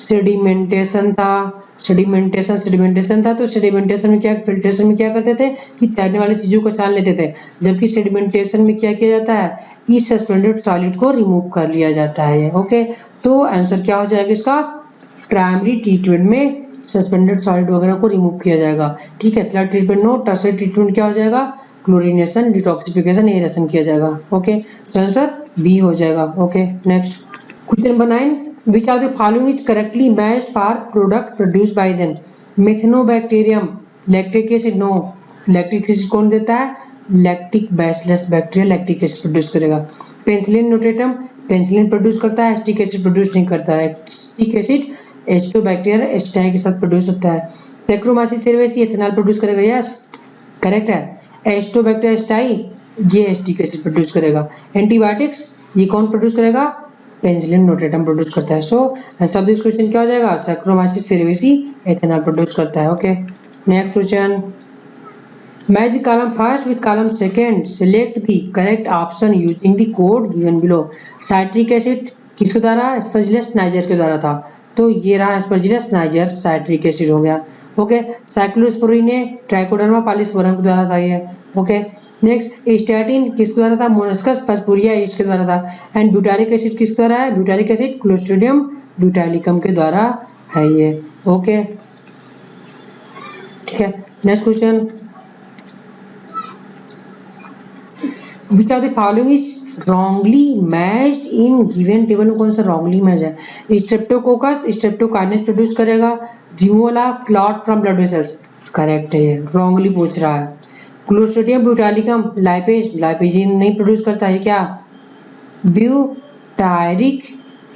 सेडिमेंटेशन था। सेडिमेंटेशन था, तो सेडिमेंटेशन में क्या, फिल्ट्रेशन में क्या करते थे कि तैरने वाली चीजों को छान लेते थे, जबकि सेडिमेंटेशन में क्या किया जाता है, इस सस्पेंडेड सॉलिड को रिमूव कर लिया जाता है। ओके, तो आंसर क्या हो जाएगा इसका, प्राइमरी ट्रीटमेंट में सस्पेंडेड सॉलिड वगैरह को रिमूव किया जाएगा। ठीक है, sludge treatment no, tertiary treatment क्या हो जाएगा, क्लोरीनेशन, डिटॉक्सिफिकेशन, एरेशन किया जाएगा। ओके, तो आंसर बी हो जाएगा। Okay, next question number 9, which of the following is correctly matched for product produced by them, methanobacterium, lactic acid, no, lactic acid कौन देता है, lactic bacillus bacteria lactic acid produce करेगा। Penicillin notatum, penicillin produce करता है, acetic acid produce नहीं करता है। Acetic acid एस्टोबैक्टीरिया एस्टाई के साथ प्रोड्यूस होता है। सैक्रोमाइसिस सेरेविसी इथेनॉल प्रोड्यूस करेगा, यस करेक्ट है। एस्टोबैक्टीरिया एस्टाई ये एसिटिक एसिड प्रोड्यूस करेगा। एंटीबायोटिक्स ये कौन प्रोड्यूस करेगा, पेनिसिलिन नोटेटम प्रोड्यूस करता है। सो आंसर दिस क्वेश्चन क्या हो जाएगा, सैक्रोमाइसिस सेरेविसी इथेनॉल प्रोड्यूस करता है। Okay, next question, match the column first with column second, select the correct option using the code given below. Citric acid किसके द्वारा, Aspergillus niger के द्वारा था, तो ये रहा एस्परजिलस नाइजर साइट्रिक एसिड हो गया। ओके, साइक्लोस्पोरिन ट्राइकोडर्मा पॉलीस्पोरम के द्वारा था ये। ओके, नेक्स्ट स्टैटिन किसके द्वारा था, मोलस्कस पर्पुरिया यीस्ट के द्वारा था। एंड ब्यूटारिक एसिड किसके द्वारा है, ब्यूटारिक एसिड क्लोस्ट्रिडियम ब्यूटाइलिकम के द्वारा है ये। ओके, ठीक है, next question, which of the following is wrongly matched in given table में कौन सा wrongly match है, स्ट्रेप्टोकोकस स्ट्रेप्टोकाइनेस प्रोड्यूस करेगा, removal clot from blood vessels correct है, ये wrongly पूछ रहा है। क्लोस्ट्रिडियम ब्यूटाइलिकम लाइपेज लाइपेजिन नहीं प्रोड्यूस करता है, क्या ब्यूटायरिक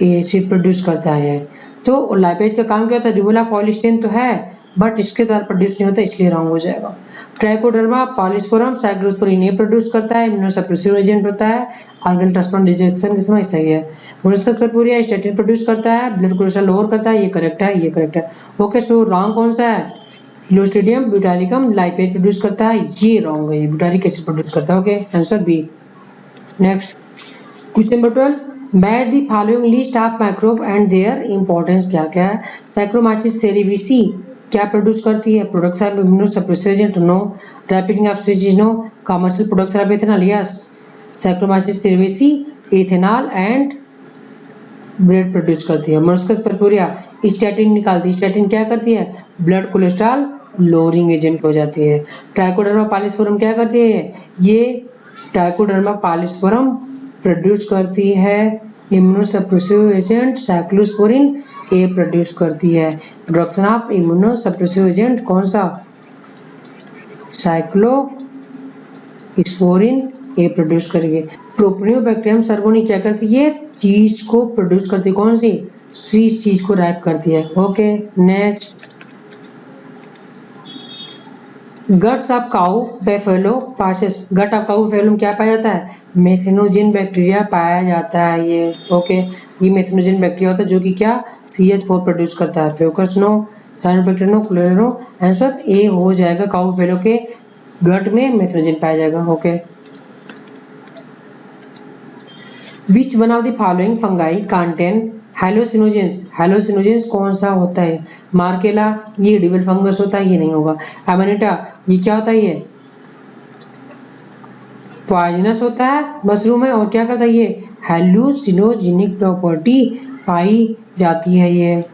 एसिड प्रोड्यूस करता है। तो लाइपेज का काम क्या होता है, रिमूवल ऑफ ऑयल स्टेन तो है बट इसके द्वारा प्रोड्यूस नहीं होता, इसलिए रॉन्ग हो जाएगा। ट्राइकोडर्मा पॉलीस्पोरम साइक्लोस्पोरिन ये प्रोड्यूस करता है, इम्यूनोसप्रेसिव एजेंट होता है, ऑर्गन ट्रांसप्लांट रिजेक्शन के समय सही है। मोलस्कस पर्पुरिया स्टैटिन प्रोड्यूस करता है, ब्लड कोलेस्ट्रॉल लोअर करता है, ये करेक्ट है, ये करेक्ट है। ओके, सो रॉन्ग कौन सा है, क्लोस्ट्रिडियम ब्यूटाइलिकम लाइपेज प्रोड्यूस करता है, ये रॉन्ग है, ये ब्यूटारिक एसिड प्रोड्यूस करता है। Okay, answer B. Next question number 12, match the following list of microbe and their importance क्या क्या है। सैक्रोमाइसिस सेरेविसी क्या प्रोड्यूस करती है, products of immunosuppressive agent no, ripening of cheeses no, commercial products of ethanol yes. Saccharomyces cerevisiae ethanol and bread produce करती है। Molluscs purpurea statin निकालती है, स्टैटिन क्या करती है, ब्लड कोलेस्ट्रॉल लोअरिंग एजेंट हो जाती है। ट्राइकोडर्मा पॉलीस्पोरम क्या करती है, ये ट्राइकोडर्मा पॉलीस्पोरम प्रोड्यूस करती है immunosuppressive agent cyclosporin A produce करती है। प्रोडक्शन ऑफ इम्यूनोसप्रेसिव एजेंट कौन सा, साइक्लोस्पोरिन ए प्रोड्यूस करेगी। प्रोपियोबैक्टीरियम सर्वोनी क्या करती है, चीज को प्रोड्यूस करती है, कौन सी, स्वीट चीज को रैप करती है। Okay, next guts of cow buffalo पाचेस, गट ऑफ काउ बेफेलो में क्या पाया जाता है, मेथेनोजेन बैक्टीरिया पाया जाता है ये। ओके, ये मेथेनोजेन बैक्टीरिया होता है जो कि क्या CH4 प्रोड्यूस करता है। Fucus no, cyanobacteria no, Chlorella no, answer A हो जाएगा, काउ बेफेलो के गट में मेथेनोजेन पाया जाएगा। Okay, which one of the following fungi contain हेलोसिनोजेंस, हेलोसिनोजेंस कौन सा होता है, मार्केला ये एडिबल फंगस होता है, ये नहीं होगा। एमानेटा ये क्या होता है, ये पॉइजनस होता है, मशरूम है, और क्या करता है ये हेलुसिनोजेनिक प्रॉपर्टी पाई जाती है ये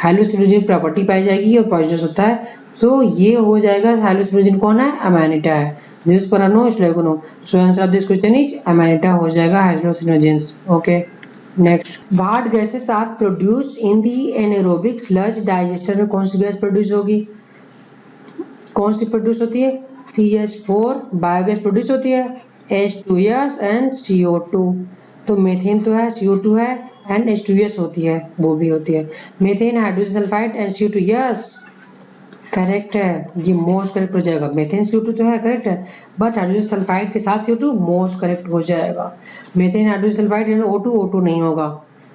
हेलुसिनोजन प्रॉपर्टी पाई जाएगी और पॉइजनस होता है, तो ये हो जाएगा हेलुसिनोजन कौन है, अमानिटा है। दिस पर नो स्लेगोनो, so answer of this question is Amanita हो जाएगा hallucinogens. Okay next, what gases are produced in the anaerobic sludge digester में कौन सी गैस प्रोड्यूस होगी, कौन सी प्रोड्यूस होती है, CH4 बायोगैस प्रोड्यूस होती है, H2S एंड CO2। तो मीथेन तो है, CO2 है एंड H2S होती है, वो भी होती है। Methane hydrogen sulphide and CO2, yes correct है, ये मोस्ट करेक्ट हो जाएगा। मीथेन CO2 तो है करेक्ट है, बट हाइड्रोजन सल्फाइड के साथ CO2 मोस्ट करेक्ट हो जाएगा। Methane hydrogen sulphide and O2 नहीं होगा,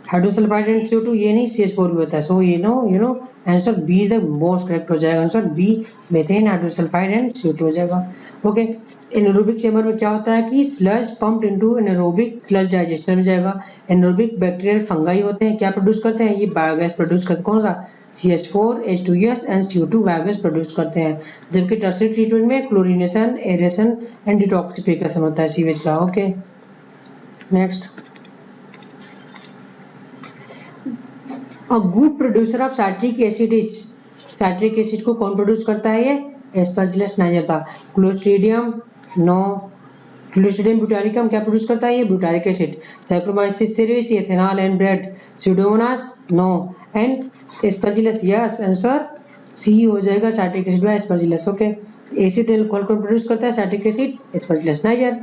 हाइड्रोजन सल्फाइड एंड CO2 ये नहीं, CH4 भी होता है। So you know answer B is the most correct हो जाएगा, answer B methane hydrogen sulphide and CO2 हो जाएगा। ओके एनारोबिक चेंबर में क्या होता है कि sludge pumped into anaerobic sludge digester में जाएगा। एनारोबिक बैक्टीरियल फंगाई होते हैं, क्या प्रोड्यूस करते हैं, ये बायोगैस प्रोड्यूस करते हैं, कौन सा, CH4 H2S and CO2 biogas produce करते हैं। जबकि टर्शियरी ट्रीटमेंट में क्लोरीनेशन, एरेशन एंड डिटॉक्सिफिकेशन होता है सीवेज का। Okay next, a good producer of citric acid is, citric acid को कौन प्रोड्यूस करता है, ये Aspergillus niger. Clostridium no, Clostridium butyricum क्या प्रोड्यूस करता है, ये butyric acid. Saccharomyces cerevisiae, ethanol and bread. Pseudomonas no and Aspergillus, yes answer C हो जाएगा, citric acid by Aspergillus. Okay acid alcohol को प्रोड्यूस करता है citric acid, Aspergillus niger.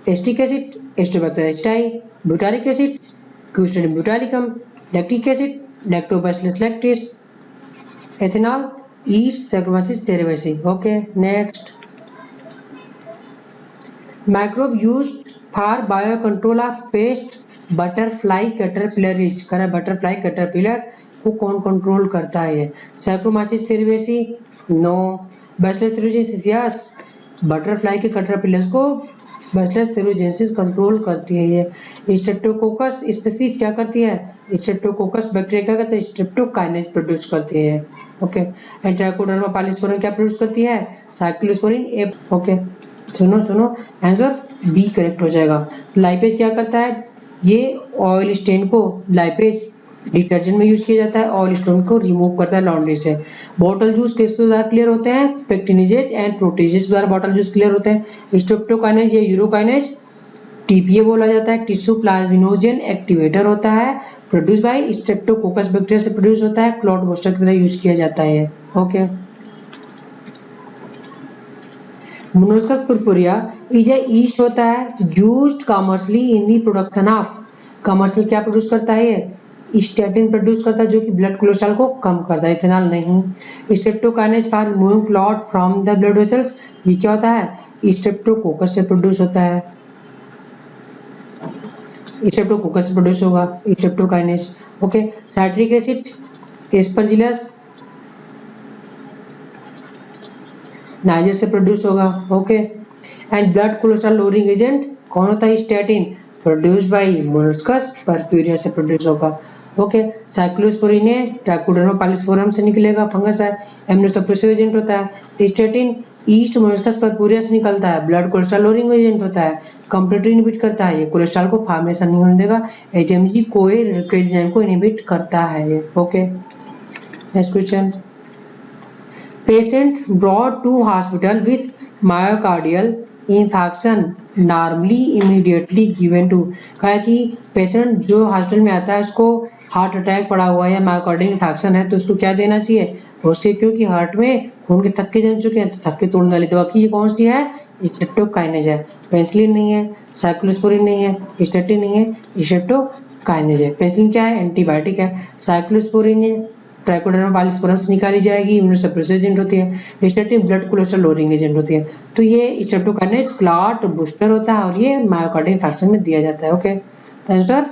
Acetic acid, Acetobacter aceti. Butyric acid, Clostridium butyricum. Lactic acid, Lactobacillus lactis. Ethanol, yeast Saccharomyces cerevisiae. Okay next, microbe used for biocontrol of pest butterfly caterpillar is, करा butterfly caterpillar को कौन control करता है, ये Saccharomyces cerevisiae no, Bacillus thuringiensis yes, butterfly के caterpillars को Bacillus thuringiensis control करती है ये। स्ट्रेप्टोकोकस स्पीशीज क्या करती है, स्ट्रेप्टोकोकस बैक्टीरिया क्या करता है, स्ट्रेप्टोकाइनेज प्रोड्यूस करती है। ओके एंड ट्राइकोडर्मा पाइलोस्पोरम क्या प्रोड्यूस करती है, साइक्लोस्पोरिन ए। ओके सुनो आंसर बी करेक्ट हो जाएगा। लाइपेज क्या करता है, ये ऑयल स्टेन को, लाइपेज डिटर्जेंट में यूज किया जाता है, ऑयल स्टेन को रिमूव करता है लॉन्ड्री से। बॉटल जूस किसके द्वारा क्लियर होते हैं, पेक्टिनेजेज एंड प्रोटीजेज द्वारा बॉटल जूस क्लियर होते हैं। स्ट्रेप्टोकाइनेज या यूरोकाइनेज टीपीए बोला जाता है, टिश्यू प्लाज्मिनोजन एक्टिवेटर होता है, प्रोड्यूस बाय स्ट्रेप्टोकोकस बैक्टीरिया से प्रोड्यूस होता है, क्लॉट बस्टर की तरह यूज किया जाता है। Okay Monascus purpureus is a yeast होता है used commercially in the production of, commercial क्या प्रोड्यूस करता है, ये स्टैटिन प्रोड्यूस करता है जो कि ब्लड कोलेस्ट्रॉल को कम करता है, इथेनॉल नहीं। Streptokinase for removing clot from the blood vessels, ये क्या होता है, स्ट्रेप्टोकोकस से प्रोड्यूस होता है, स्ट्रेप्टोकोकस से प्रोड्यूस होगा streptokinase. Okay citric acid, Aspergillus niger से प्रोड्यूस होगा। Okay and blood cholesterol lowering agent कौन होता है, statin, produced by molluscs purpurea से प्रोड्यूस होगा। ओके साइक्लोस्पोरिन ट्राइकोडर्मा पाइलोस्पोरम से निकलेगा, फंगस है, इम्यूनोसप्रेसिव एजेंट होता है। स्टैटिन ईस्ट मोलस्कस परप्यूरिया से निकलता है, ब्लड कोलेस्ट्रॉल लोअरिंग एजेंट होता है, कंप्लीटली इनहिबिट करता है, ये कोलेस्ट्रॉल को फॉर्मेशन नहीं होने देगा, एचएमजी कोए एंजाइम को इनहिबिट करता है ये। Okay next question, patient brought to hospital with myocardial infarction normally immediately given to, कहा कि पेशेंट जो हॉस्पिटल में आता है उसको हार्ट अटैक पड़ा हुआ है या मायोकार्डियल इन्फेक्शन है तो उसको क्या देना चाहिए, उससे क्योंकि हार्ट में खून के थक्के जम चुके हैं तो थक्के तोड़ने वाली दवा की ये कौन सी है, स्ट्रेप्टोकाइनेज है। पेनिसिलिन नहीं है, साइक्लोस्पोरिन नहीं है, स्टैटिन नहीं है, स्ट्रेप्टोकाइनेज है। पेनिसिलिन क्या है, एंटीबायोटिक है, साइक्लोस्पोरिन है ट्राइकोडर्मा पाइलोस्पोरम से निकाली जाएगी, इम्यूनोसप्रेसिव एजेंट होती है, statin blood cholesterol lowering agent होती है। तो ये स्ट्रेप्टोकाइनेज क्लॉट बूस्टर होता है और ये मायोकार्डियल इन्फेक्शन में दिया जाता है। ओके तो आंसर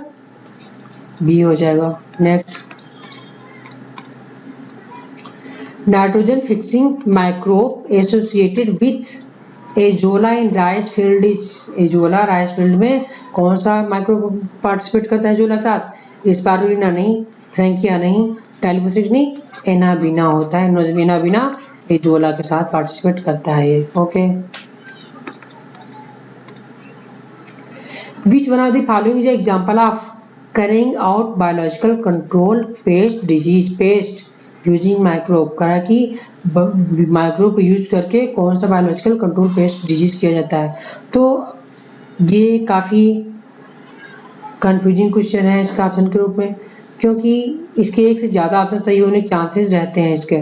बी हो जाएगा। Next, nitrogen fixing microbe associated with azolla in rice field is, azolla rice field में कौन सा माइक्रोब पार्टिसिपेट करता है एजोला के साथ, स्पारुलिना नहीं, फ्रैंकिया नहीं, टाइलोसिस नहीं, एनाबिना होता है, एनाबिना एजोला के साथ पार्टिसिपेट करता है ये। Okay which one of the following is example of carrying out biological control paste disease paste using microbe, करा कि माइक्रोब को यूज करके कौन सा बायोलॉजिकल कंट्रोल पेस्ट डिजीज किया जाता है। तो ये काफ़ी कंफ्यूजिंग क्वेश्चन है इसका ऑप्शन के रूप में, क्योंकि इसके एक से ज़्यादा ऑप्शन सही होने के चांसेस रहते हैं इसके।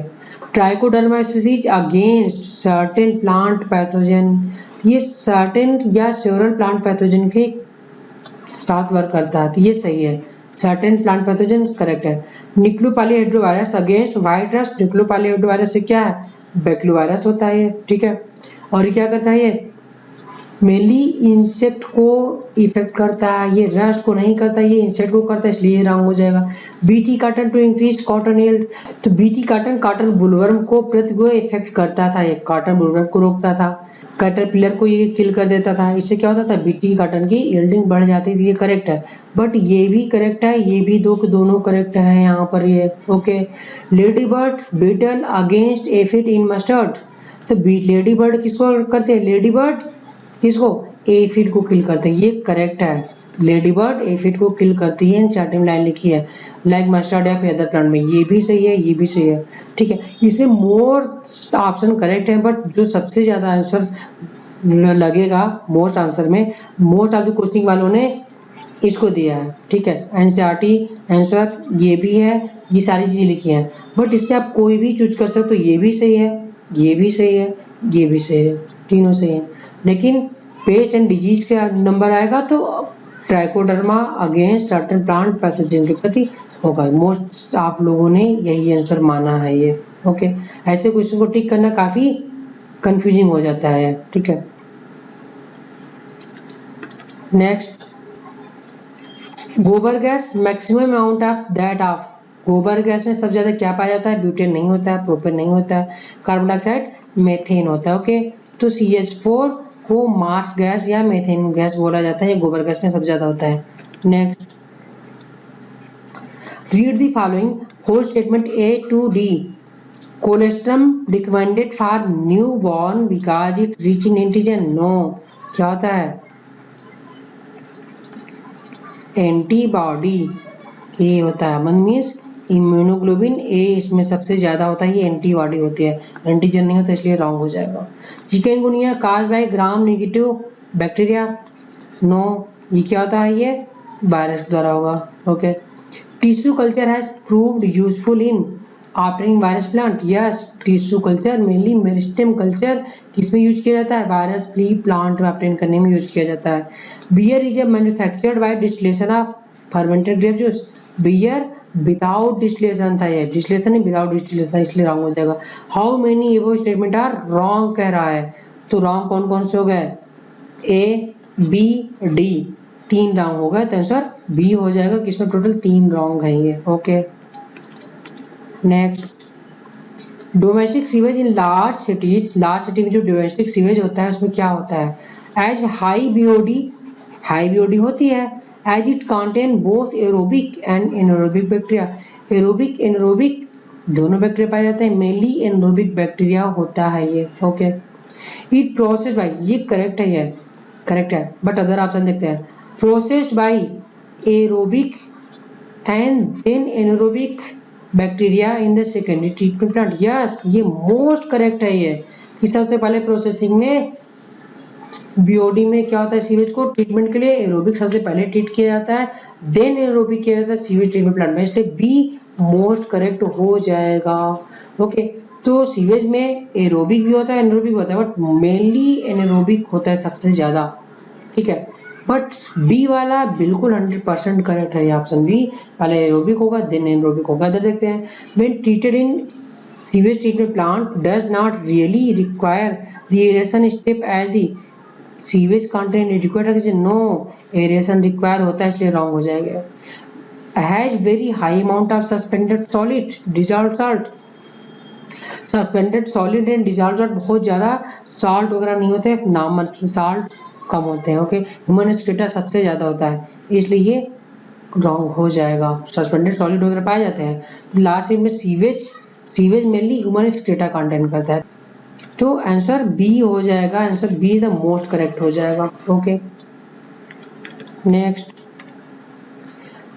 Trichoderma species against certain plant pathogen, ये सर्टेन या सेवरल प्लांट पैथोजन के साथ वर्क करता है, तो ये सही है, सर्टेन प्लांट पैथोजन करेक्ट है। निक्लोपालीहेड्रोवायरस अगेंस्ट व्हाइट रस्ट, निक्लोपालीहेड्रोवायरस से क्या है, बैक्लोवायरस होता है ये, ठीक है। और ये क्या करता है, ये मेनली इंसेक्ट को इफेक्ट करता है, ये रस्ट को नहीं करता, ये इंसेक्ट को करता है, इसलिए रॉन्ग हो जाएगा। BT cotton to increase cotton yield, तो बीटी कॉटन कॉटन बुलवर्म को प्रतिगो इफेक्ट करता था, ये कॉटन बुलवर्म को रोकता था, कैटरपिलर को ये किल कर देता था, इससे क्या होता था, बीटी कॉटन की यील्डिंग बढ़ जाती थी, ये करेक्ट है। बट ये भी करेक्ट है, ये भी दोनों करेक्ट है यहाँ पर ये, okay. Lady bird beetle against aphid in mustard, तो लेडी बर्ड किसको करते हैं, लेडी बर्ड किसको, एफिड को किल करते हैं, ये करेक्ट है। लेडी बर्ड एफिड को किल करती है, चार्टिंग लाइन लिखी है, लाइक मस्टर्ड या फिर अदर प्लांट में, ये भी सही है, ये भी सही है, ठीक है। इसे मोर ऑप्शन करेक्ट है, बट जो सबसे ज्यादा आंसर लगेगा मोस्ट आंसर में, मोस्ट ऑफ द कोचिंग वालों ने इसको दिया है, ठीक है। एनसीईआरटी आंसर ये भी है, ये सारी चीजें लिखी हैं, बट इसमें आप कोई भी चूज कर सकते हो, तो ये भी सही है, ये भी सही है, ये भी सही है, तीनों सही है। लेकिन पेस्ट एंड डिजीज का नंबर आएगा तो trichoderma against certain plant pathogen के प्रति होगा, मोस्ट आप लोगों ने यही आंसर माना है ये, ओके। ऐसे क्वेश्चन को टिक करना काफी कंफ्यूजिंग हो जाता है, ठीक है। नेक्स्ट, गोबर gas maximum amount of that of, गोबर गैस में सबसे ज्यादा क्या पाया जाता है, ब्यूटेन नहीं होता है, प्रोपेन नहीं होता है, कार्बन डाइऑक्साइड मेथेन होता है, ओके। तो CH4 को मार्स गैस या मेथेन गैस बोला जाता है, ये गोबर गैस में सबसे ज्यादा होता है। Next, read the following whole statement A to D, colostrum recommended for new born because it rich in antigen, no, क्या होता है, एंटीबॉडी ए होता है, मन मीन्स इम्यूनोग्लोबिन ए इसमें सबसे ज्यादा होता है, ये एंटीबॉडी होती है, एंटीजन नहीं होता, इसलिए रॉन्ग हो जाएगा। Chikungunya caused by gram negative bacteria, no, ये क्या होता है, ये वायरस द्वारा होगा, okay. Tissue culture has proved useful in altering virus plant, yes, tissue culture mainly meristem culture किसमें यूज किया जाता है, वायरस फ्री प्लांट में ऑब्टेन करने में यूज किया जाता है। Beer is manufactured by distillation of fermented grape juice, beer without distillation था, ये डिस्टिलेशन नहीं, विदाउट डिस्टिलेशन, इसलिए रॉन्ग हो जाएगा। How many above statement are wrong कह रहा है, तो रॉन्ग कौन कौन से हो गए, ए बी डी, 3 रॉन्ग हो गए, तो आंसर बी हो जाएगा, किसमें टोटल 3 रॉन्ग है ये, okay. Next, domestic sewage in large cities, large city में जो डोमेस्टिक सीवेज होता है उसमें क्या होता है, एज हाई बीओडी होती है, as it contain both aerobic and anaerobic bacteria, aerobic anaerobic दोनों बैक्टीरिया पाए जाते हैं, मेनली एनारोबिक बैक्टीरिया होता है ये, ओके। इट प्रोसेस बाय, ये करेक्ट है, ये करेक्ट है, बट अदर ऑप्शन देखते हैं, processed by aerobic and then anaerobic bacteria in the secondary treatment plant, yes, ये मोस्ट करेक्ट है, ये कि सबसे पहले प्रोसेसिंग में बीओडी में क्या होता है, सीवेज को ट्रीटमेंट के लिए एरोबिक सबसे पहले ट्रीट किया जाता है, देन एरोबिक किया जाता है सीवेज ट्रीटमेंट प्लांट में, इसलिए बी मोस्ट करेक्ट हो जाएगा, ओके। तो सीवेज में एरोबिक भी होता है, एनारोबिक होता है, बट मेनली एनारोबिक होता है सबसे ज्यादा, ठीक है। बट बी वाला बिल्कुल 100% करेक्ट है, ये ऑप्शन बी, पहले एरोबिक होगा देन एनारोबिक होगा। इधर देखते हैं, when treated in sewage treatment plant does not really require the aeration step as the sewage content required, no, aeration require होता है, इसलिए रॉन्ग हो जाएगा। Has very high amount of suspended solid dissolved salt, suspended solid and dissolved salt, बहुत ज्यादा salt वगैरह नहीं होते, नाम मतलब सॉल्ट कम होते हैं, ओके। ह्यूमन एक्सक्रीटा सबसे ज्यादा होता है, इसलिए ये रॉन्ग हो जाएगा, सस्पेंडेड सॉलिड वगैरह पाए जाते हैं। तो लास्ट में sewage mainly human excreta contain करता है, तो आंसर बी हो जाएगा, answer B is the most correct हो जाएगा, okay. Next,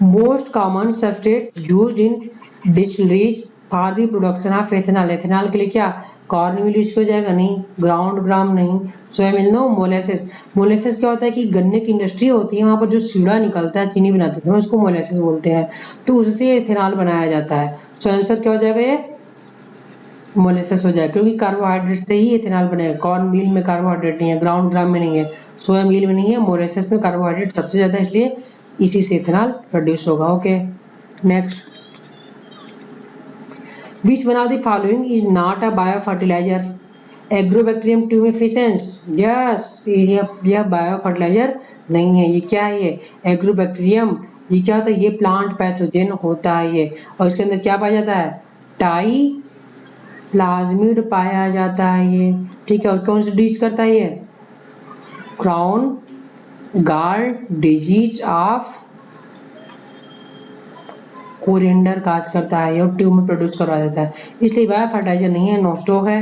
most common substrate used in distilleries for the production of ethanol. Ethanol के लिए क्या कॉर्न मील यूज हो जाएगा? नहीं। ग्राउंड ग्राम नहीं। सोया मिल नो। मोलेसेस। मोलेसेस क्या होता है कि गन्ने की इंडस्ट्री होती है, वहां पर जो चीड़ा निकलता है चीनी बनाते थे उसको मोलेसेस बोलते हैं, तो उससे एथेनॉल बनाया जाता है। सो आंसर क्या हो जाएगा? ये मोलेसेस हो जाएगा, क्योंकि कार्बोहाइड्रेट से ही एथेनॉल बनेगा। कॉर्न मील में कार्बोहाइड्रेट नहीं है, ग्राउंड ग्राम में नहीं है, सोया मील में नहीं है, मोलेसेस में कार्बोहाइड्रेट सबसे ज्यादा, इसलिए इसी से इथेनॉल प्रोड्यूस होगा। Okay next, which one of the following is not a biofertilizer? Agrobacterium tumefaciens. Yes, यह बायोफर्टिलाइजर नहीं है। ये क्या है? ये एग्रोबैक्टीरियम। ये क्या होता है? ये प्लांट पैथोजन होता है ये, और इसके अंदर क्या पाया जाता है? टाई प्लाज्मिड पाया जाता है ये, ठीक है। और कौन सी डिजीज करता है ये? क्राउन गाल डिजीज ऑफ कोरिएंडर काज करता है और ट्यूब में प्रोड्यूस करवा देता है, इसलिए बायो फर्टिलाइजर नहीं है। नोस्टोक है,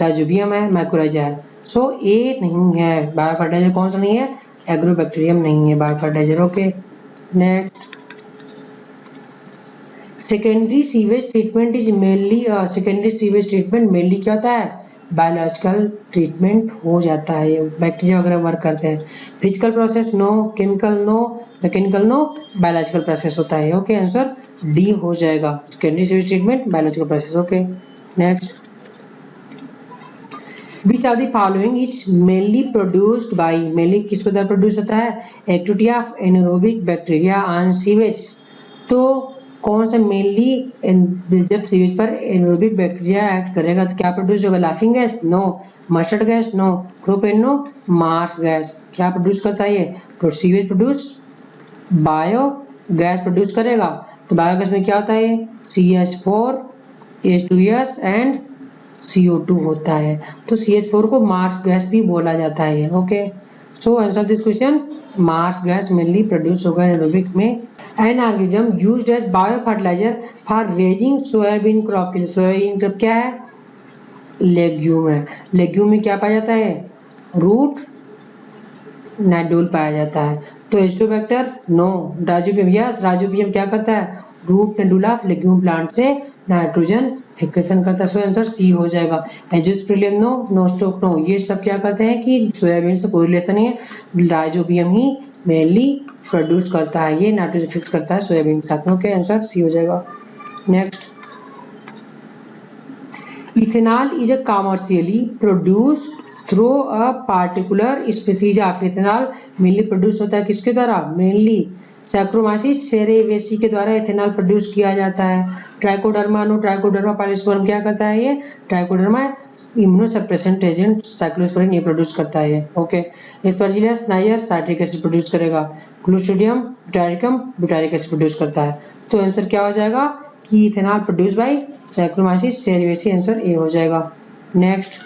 राइजोबियम है, माइक्रोराइजा है। सो ए नहीं है बायो फर्टिलाइजर। कौन सा नहीं है? एग्रोबैक्टीरियम नहीं है bio fertilizer. Okay next, secondary sewage treatment is mainly, secondary sewage treatment mainly क्या होता है? बायोलॉजिकल ट्रीटमेंट हो जाता है, बैक्टीरिया वगैरह वर्क करते हैं। Physical process no, chemical no, mechanical no, biological process होता है। ओके आंसर डी हो जाएगा, secondary sewage treatment biological process. Okay next, which are the following is mainly produced by, mainly किसके द्वारा प्रोड्यूस होता है? Activity of anaerobic bacteria on sewage. तो कौन सा मेनली, जब सीवेज पर एनारोबिक बैक्टीरिया एक्ट करेगा तो क्या प्रोड्यूस होगा? Laughing gas no, mustard gas no, propane no, marsh gas. क्या प्रोड्यूस करता है ये? तो sewage produce bio gas produce करेगा, तो बायोगैस में क्या होता है? CH4 H2S एंड CO2 होता है, तो CH4 को मार्स गैस भी बोला जाता है। Okay so answer this question, marsh gas mainly produce होगा एनारोबिक में। An organism used as bio fertilizer for raising soybean crop के लिए। सोयाबीन क्रॉप क्या है? लेग्यूम है। लेग्यूम में क्या पाया जाता है? रूट नोड्यूल पाया जाता है। तो azotobacter no, rhizobium yes, rhizobium क्या करता है? Root nodule of legume plant से नाइट्रोजन फिक्सेशन करता है। सो आंसर सी हो जाएगा। एंजियोस्पर्मियम नो, नोस्टोक नो, ये सब क्या करते हैं कि सोयाबीन से कोई रिलेशन नहीं है, राइजोबियम ही मेनली प्रोड्यूस करता है, ये नाइट्रोजन फिक्स करता है सोयाबीन के साथ में। ओके आंसर सी हो जाएगा। Next, ethanol is a commercially produced through a particular species of ethanol. Mainly produce होता है किसके द्वारा? मेनली सैक्रोमाइसिस सेरेवेसी के द्वारा इथेनॉल प्रोड्यूस किया जाता है। ट्राइकोडर्मा नो, ट्राइकोडर्मा पायरिस्पोरम क्या करता है? ये ट्राइकोडर्मा इम्यूनोसप्रेसेंट एजेंट साइक्लोस्पोरिन ये प्रोड्यूस करता है ये। Okay Aspergillus niger citric acid produce करेगा। Clostridium butyricum butyric acid produce करता है। तो आंसर क्या हो जाएगा कि ethanol produce by Saccharomyces cerevisiae, answer A हो जाएगा। Next,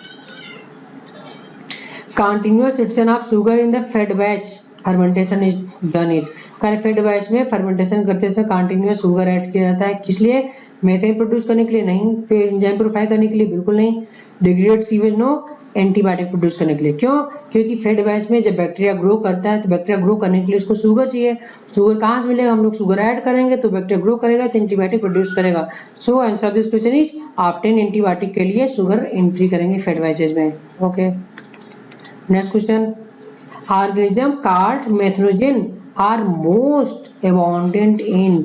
continuous addition of sugar in the fed batch fermentation is done is, fed batch में फर्मेंटेशन करते समय कंटिन्यूअस शुगर ऐड किया जाता है, किस लिए? मीथेन प्रोड्यूस करने के लिए नहीं, फिर एंजाइम प्रोफाइल करने के लिए बिल्कुल नहीं, degraded sewage no, antibiotic produce करने के लिए। क्यों? क्योंकि फेड बैच में जब बैक्टीरिया ग्रो करता है तो बैक्टीरिया ग्रो करने के लिए उसको शुगर चाहिए। शुगर कहाँ से मिलेगा? हम लोग शुगर ऐड करेंगे तो बैक्टीरिया ग्रो करेगा तो एंटीबायोटिक प्रोड्यूस करेगा। So answer this question is obtain antibiotic के लिए शुगर एंट्री करेंगे फेड बैचेज में। Okay next question, organism called methanogen are most abundant in,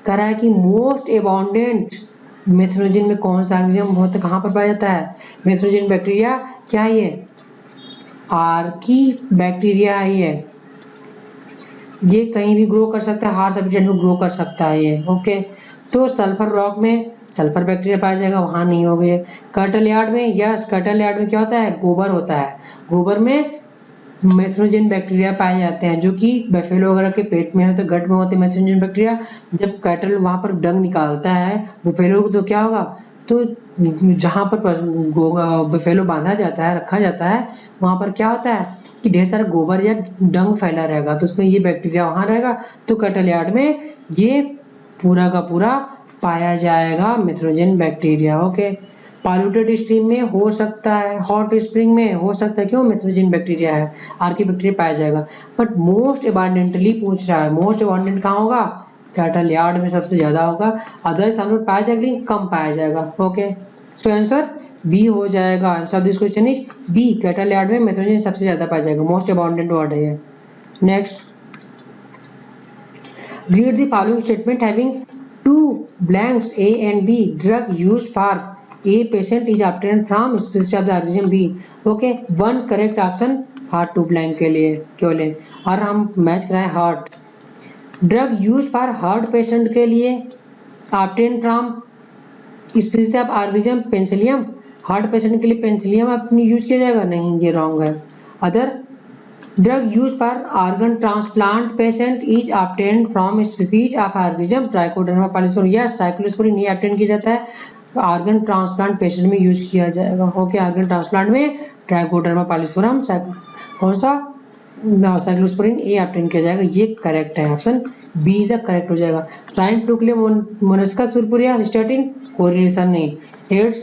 कह रहा है कि मोस्ट अबंडेंट मेथनोजन में कौन सा ऑर्गेनिज्म बहुत कहाँ पर पाया जाता है? मेथनोजन बैक्टीरिया क्या है ये? आर्की बैक्टीरिया है ये कहीं भी ग्रो कर सकता है, हार्श हैबिटेट में ग्रो कर सकता है ये। ओके तो सल्फर रॉक में सल्फर बैक्टीरिया पाया जाएगा, वहां नहीं हो गए। कर्टल यार्ड में, यस कर्टल यार्ड में क्या होता है? गोबर होता है, गोबर में मेथनोजन बैक्टीरिया पाए जाते हैं जो कि बफेलो वगैरह के पेट में होते, गट में होते मेथनोजन बैक्टीरिया। जब कैटल वहां पर डंग निकालता है बफेलो को तो क्या होगा? तो जहां पर बफेलो बांधा जाता है, रखा जाता है, वहां पर क्या होता है कि ढेर सारा गोबर या डंग फैला रहेगा, तो उसमें ये बैक्टीरिया वहां रहेगा। तो कैटल यार्ड में ये पूरा का पूरा पाया जाएगा मेथनोजन बैक्टीरिया। ओके पॉल्यूटेड स्ट्रीम में हो सकता है, हॉट स्प्रिंग में हो सकता है, क्यों? मेथनोजन बैक्टीरिया है, आर्की बैक्टीरिया पाया जाएगा। बट मोस्ट अबंडेंटली पूछ रहा है, मोस्ट अबंडेंट कहाँ होगा? कैटल यार्ड में सबसे ज्यादा होगा, अदर स्थानों पर पाया जाएगा लेकिन कम पाया जाएगा। ओके, सो आंसर बी हो जाएगा। Answer of this question is B, cattle yard में मेथनोजेन सबसे ज्यादा पाया जाएगा, मोस्ट अबाउंडेंट वर्ड है ये। Next, read the following statement having two blanks A and B. Drug used for A patient is obtained from species of the organism B. Okay, one correct option for two blank के लिए केवल है, और हम match कराएं heart. Drug use for heart patient के लिए obtained from species of organism penicillium, heart patient के लिए पेंसिलियम अपनी यूज किया जाएगा, नहीं ये रॉन्ग है। Other, drug used for organ transplant patient is obtained from species of organism Trichoderma palismodium, या साइक्लोस्पोरिन ये obtain किया जाता है ऑर्गन ट्रांसप्लांट पेशेंट में यूज किया जाएगा। ओके, ऑर्गन ट्रांसप्लांट में ट्राइकोडर्मा पॉलिस्पोरम कौन सा साइक्लोस्पोरिन ए obtain किया जाएगा, ये करेक्ट है, option B is the correct हो जाएगा। स्वाइन फ्लू के लिए मोलस्कस पुरपुरिया सिस्टेटिन कोरिलेशन नहीं, AIDS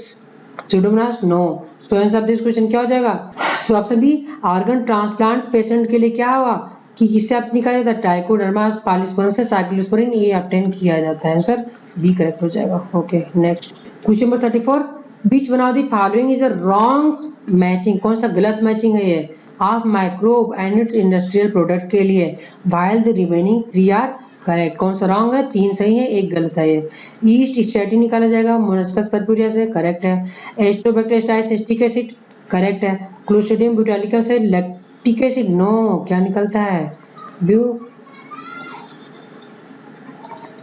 pseudomonas no, so answer of this question क्या हो जाएगा, so option B organ transplant patient के लिए क्या हुआ कि किससे आप निकाला जाता है, ट्राइकोडर्मा पॉलिस्पोरम से साइक्लोस्पोरिन ये ऑब्टेन किया जाता है, आंसर बी करेक्ट हो जाएगा। Okay, next question number 34, which one of the following is a wrong matching, कौन सा गलत मैचिंग है ये, of microbe and its industrial product के लिए, while the remaining 3 are correct, कौन सा रॉन्ग है, 3 सही है, 1 गलत है। ये ईस्ट स्टैटिन निकाला जाएगा मोलस्कस परपुरिया से, करेक्ट है। एस्ट्रोबैक्टेरियासाइड्स एसिटिक एसिड करेक्ट है। क्लोस्ट्रिडियम ब्यूटालिकम से लैक्टिक एसिड नो, क्या निकलता है,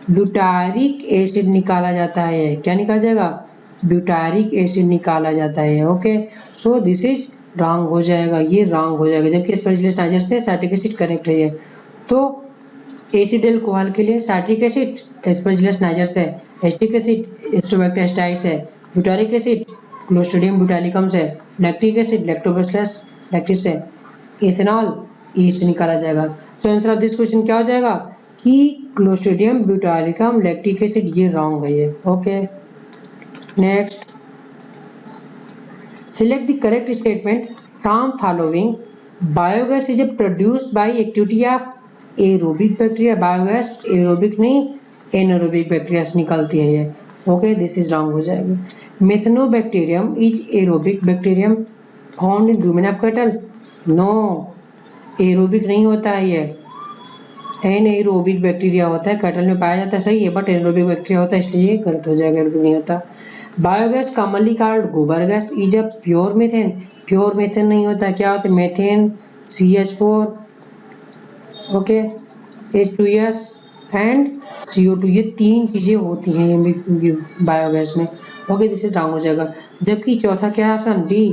ब्यूटारिक एसिड निकाला जाता है, क्या निकाला जाएगा, ब्यूटारिक एसिड निकाला जाता है। Okay, so this is wrong हो जाएगा, ये रॉन्ग हो जाएगा, जबकि स्पेशलिस्ट नाइजर से साइट्रिक एसिड करेक्ट है ये। तो एसिड अल्कोहल के लिए साइट्रिक एसिड, एस्परजिलस नाइजर से एसिटिक एसिड, एस्ट्रोबैक्टेरियासाइड्स है, ब्यूटारिक एसिड क्लोस्ट्रिडियम ब्यूटालिकम से, लैक्टिक एसिड लैक्टोबैसिलस लैक्टिस से, इथेनॉल ईस्ट निकाला जाएगा। So answer of this question क्या हो जाएगा कि क्लोस्ट्रिडियम ब्यूटालिकम लैक्टिक एसिड, ये रॉन्ग है ये। Okay, next, select the correct statement from following, biogas is produced by activity of aerobic bacteria, biogas aerobic नहीं anaerobic bacteria से निकलती है ये। ओके, दिस इज रॉन्ग हो जाएगा। Methanobacterium is aerobic bacterium found in rumen of cattle, no, aerobic नहीं होता है ये, एनएरोबिक बैक्टीरिया होता है, कैटल में पाया जाता है, सही है, बट एनएरोबिक बैक्टीरिया होता है, इसलिए गलत हो जाएगा, एरोबिक नहीं होता। बायोगैस कॉमनली कॉल्ड गोबर gas is a pure methane, pure methane नहीं होता, क्या होता है, methane CH4, okay, H2S and CO2, ये 3 चीजें होती हैं ये बायोगैस में। ओके, दिस इज रॉन्ग हो जाएगा। जबकि चौथा क्या है, option D,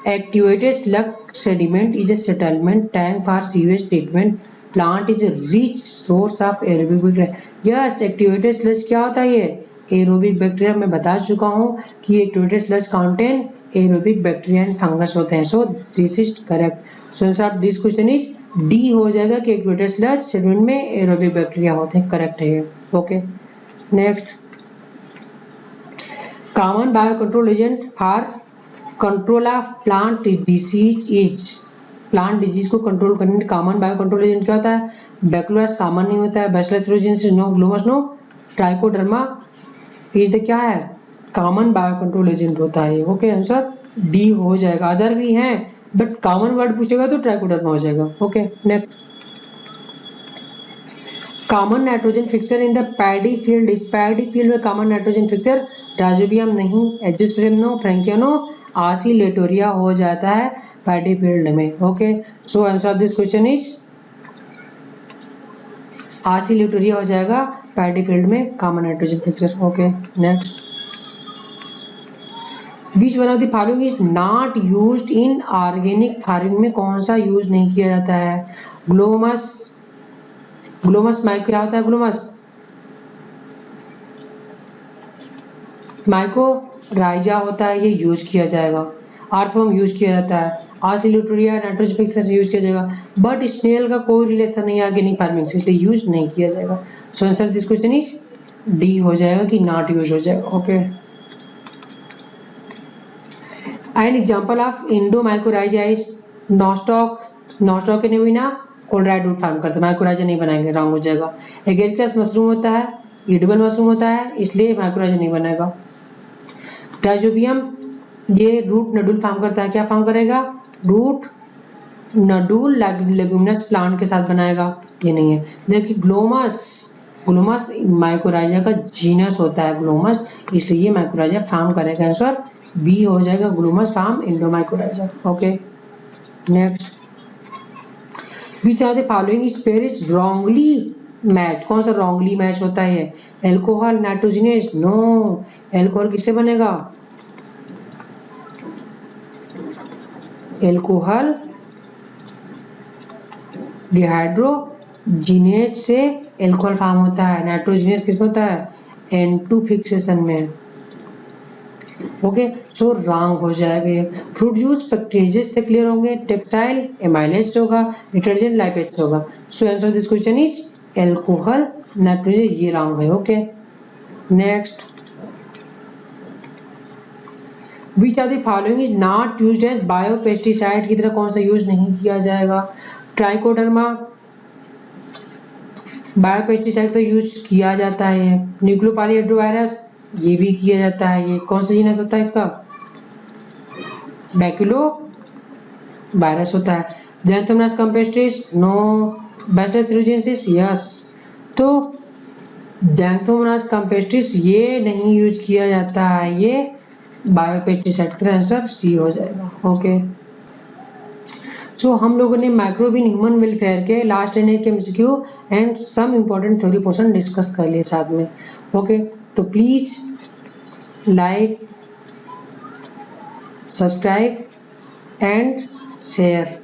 activated slug sediment is a settlement tank for sewage treatment, plant is a rich source of aerobic bacteria. Yes, activated sludge क्या होता है, ये एरोबिक बैक्टीरिया, मैं बता चुका हूँ कि activated sludge contain aerobic bacteria and fungus होते हैं, so this is correct. So answer of this question is D हो जाएगा कि एक्टिवेटेड स्लज सेडिमेंट में एरोबिक बैक्टीरिया होते हैं, करेक्ट है ये। Okay, next, common bio control agent for control of plant disease is, plant disease को control करने का कॉमन बायो कंट्रोल एजेंट क्या होता है, बैक्टीरिया कॉमन नहीं होता है, Bacillus thuringiensis no, Glomus no, Trichoderma is the क्या है, कॉमन बायो कंट्रोल एजेंट होता है। ओके, आंसर डी हो जाएगा। अदर भी हैं बट कॉमन वर्ड पूछेगा तो ट्राइकोडर्मा हो जाएगा। Okay, next, common nitrogen fixer in the paddy field, इस पैडी फील्ड में कॉमन नाइट्रोजन फिक्सर राइजोबियम नहीं, angiosperm no, Frankia no, Oscillatoria हो जाता है पैडी फील्ड में। Okay, so answer of this question is Oscillatoria हो जाएगा पैडी फील्ड में common nitrogen fixer. Okay, next, which one of the following is not used in organic farming, में कौन सा यूज नहीं किया जाता है, ग्लोमस, ग्लोमस माइको क्या होता है, ग्लोमस माइको राइजा होता है, ये यूज किया जाएगा। अर्थवर्म यूज किया जाता है, आसिलेटोरिया नाइट्रोजन फिक्सर से यूज किया जाएगा, बट स्नेल का कोई रिलेशन नहीं है ऑर्गेनिक फार्मिंग से, इसलिए यूज नहीं किया जाएगा। So answer this question is D हो जाएगा कि नॉट यूज हो जाएगा। Okay, an example of endomycorrhiza is Nostoc, Nostoc एनोविना, कोलराइड रूट फॉर्म करता है, माइकोराइजा नहीं बनाएंगे, रॉन्ग हो जाएगा। एगेरिकस मशरूम होता है, ईडिबल मशरूम होता है, इसलिए माइकोराइजा नहीं बनेगा। राइजोबियम ये रूट नडुल फॉर्म करता है, क्या फॉर्म करेगा? रूट नडुल लेगुमिनस प्लांट के साथ बनाएगा, ये नहीं है। जबकि ग्लोमस माइकोराइजा का जीनस होता है ग्लोमस, इसलिए ये माइकोराइजा फॉर्म करेगा। आंसर बी हो जाएगा, Glomus form endomycorrhiza. Okay next, which are the following pair is wrongly match? कौन सा रॉन्गली मैच होता है? Alcohol nitrogenase, no. एल्कोहल किससे बनेगा? एल्कोहल डिहाइड्रोजिनेज से एल्कोहल फॉर्म होता है, नाइट्रोजिनेज किस में होता है? N2 फिक्सेशन में। ओके सो रॉन्ग हो जाएगा। फ्रूट जूस फैक्टरीज से क्लियर होंगे, टेक्सटाइल एमाइलेज से होगा, डिटर्जेंट लाइपेज से होगा। So answer this question is alcohol nitrogen, ये रॉन्ग है। Okay next, which are the following is not used as biopesticide? की तरह कौन सा यूज नहीं किया जाएगा? ट्राइकोडर्मा बायोपेस्टिसाइड तो यूज किया जाता है। न्यूक्लियोपालीहेड्रोवायरस ये भी किया जाता है। ये कौन सा जीनस होता है इसका? बैक्यूलो वायरस होता है। Xanthomonas campestris, no. Bacillus thuringiensis, yes. तो जैंथोमोनास कैम्पेस्ट्रिस ये नहीं यूज किया जाता है, ये बायोपेस्टिसाइड का आंसर सी हो जाएगा। ओके सो हम लोगों ने माइक्रोब इन ह्यूमन वेलफेयर के लास्ट एंड के MCQ and some important theory portion discuss कर लिए साथ में। ओके तो please like, subscribe and share.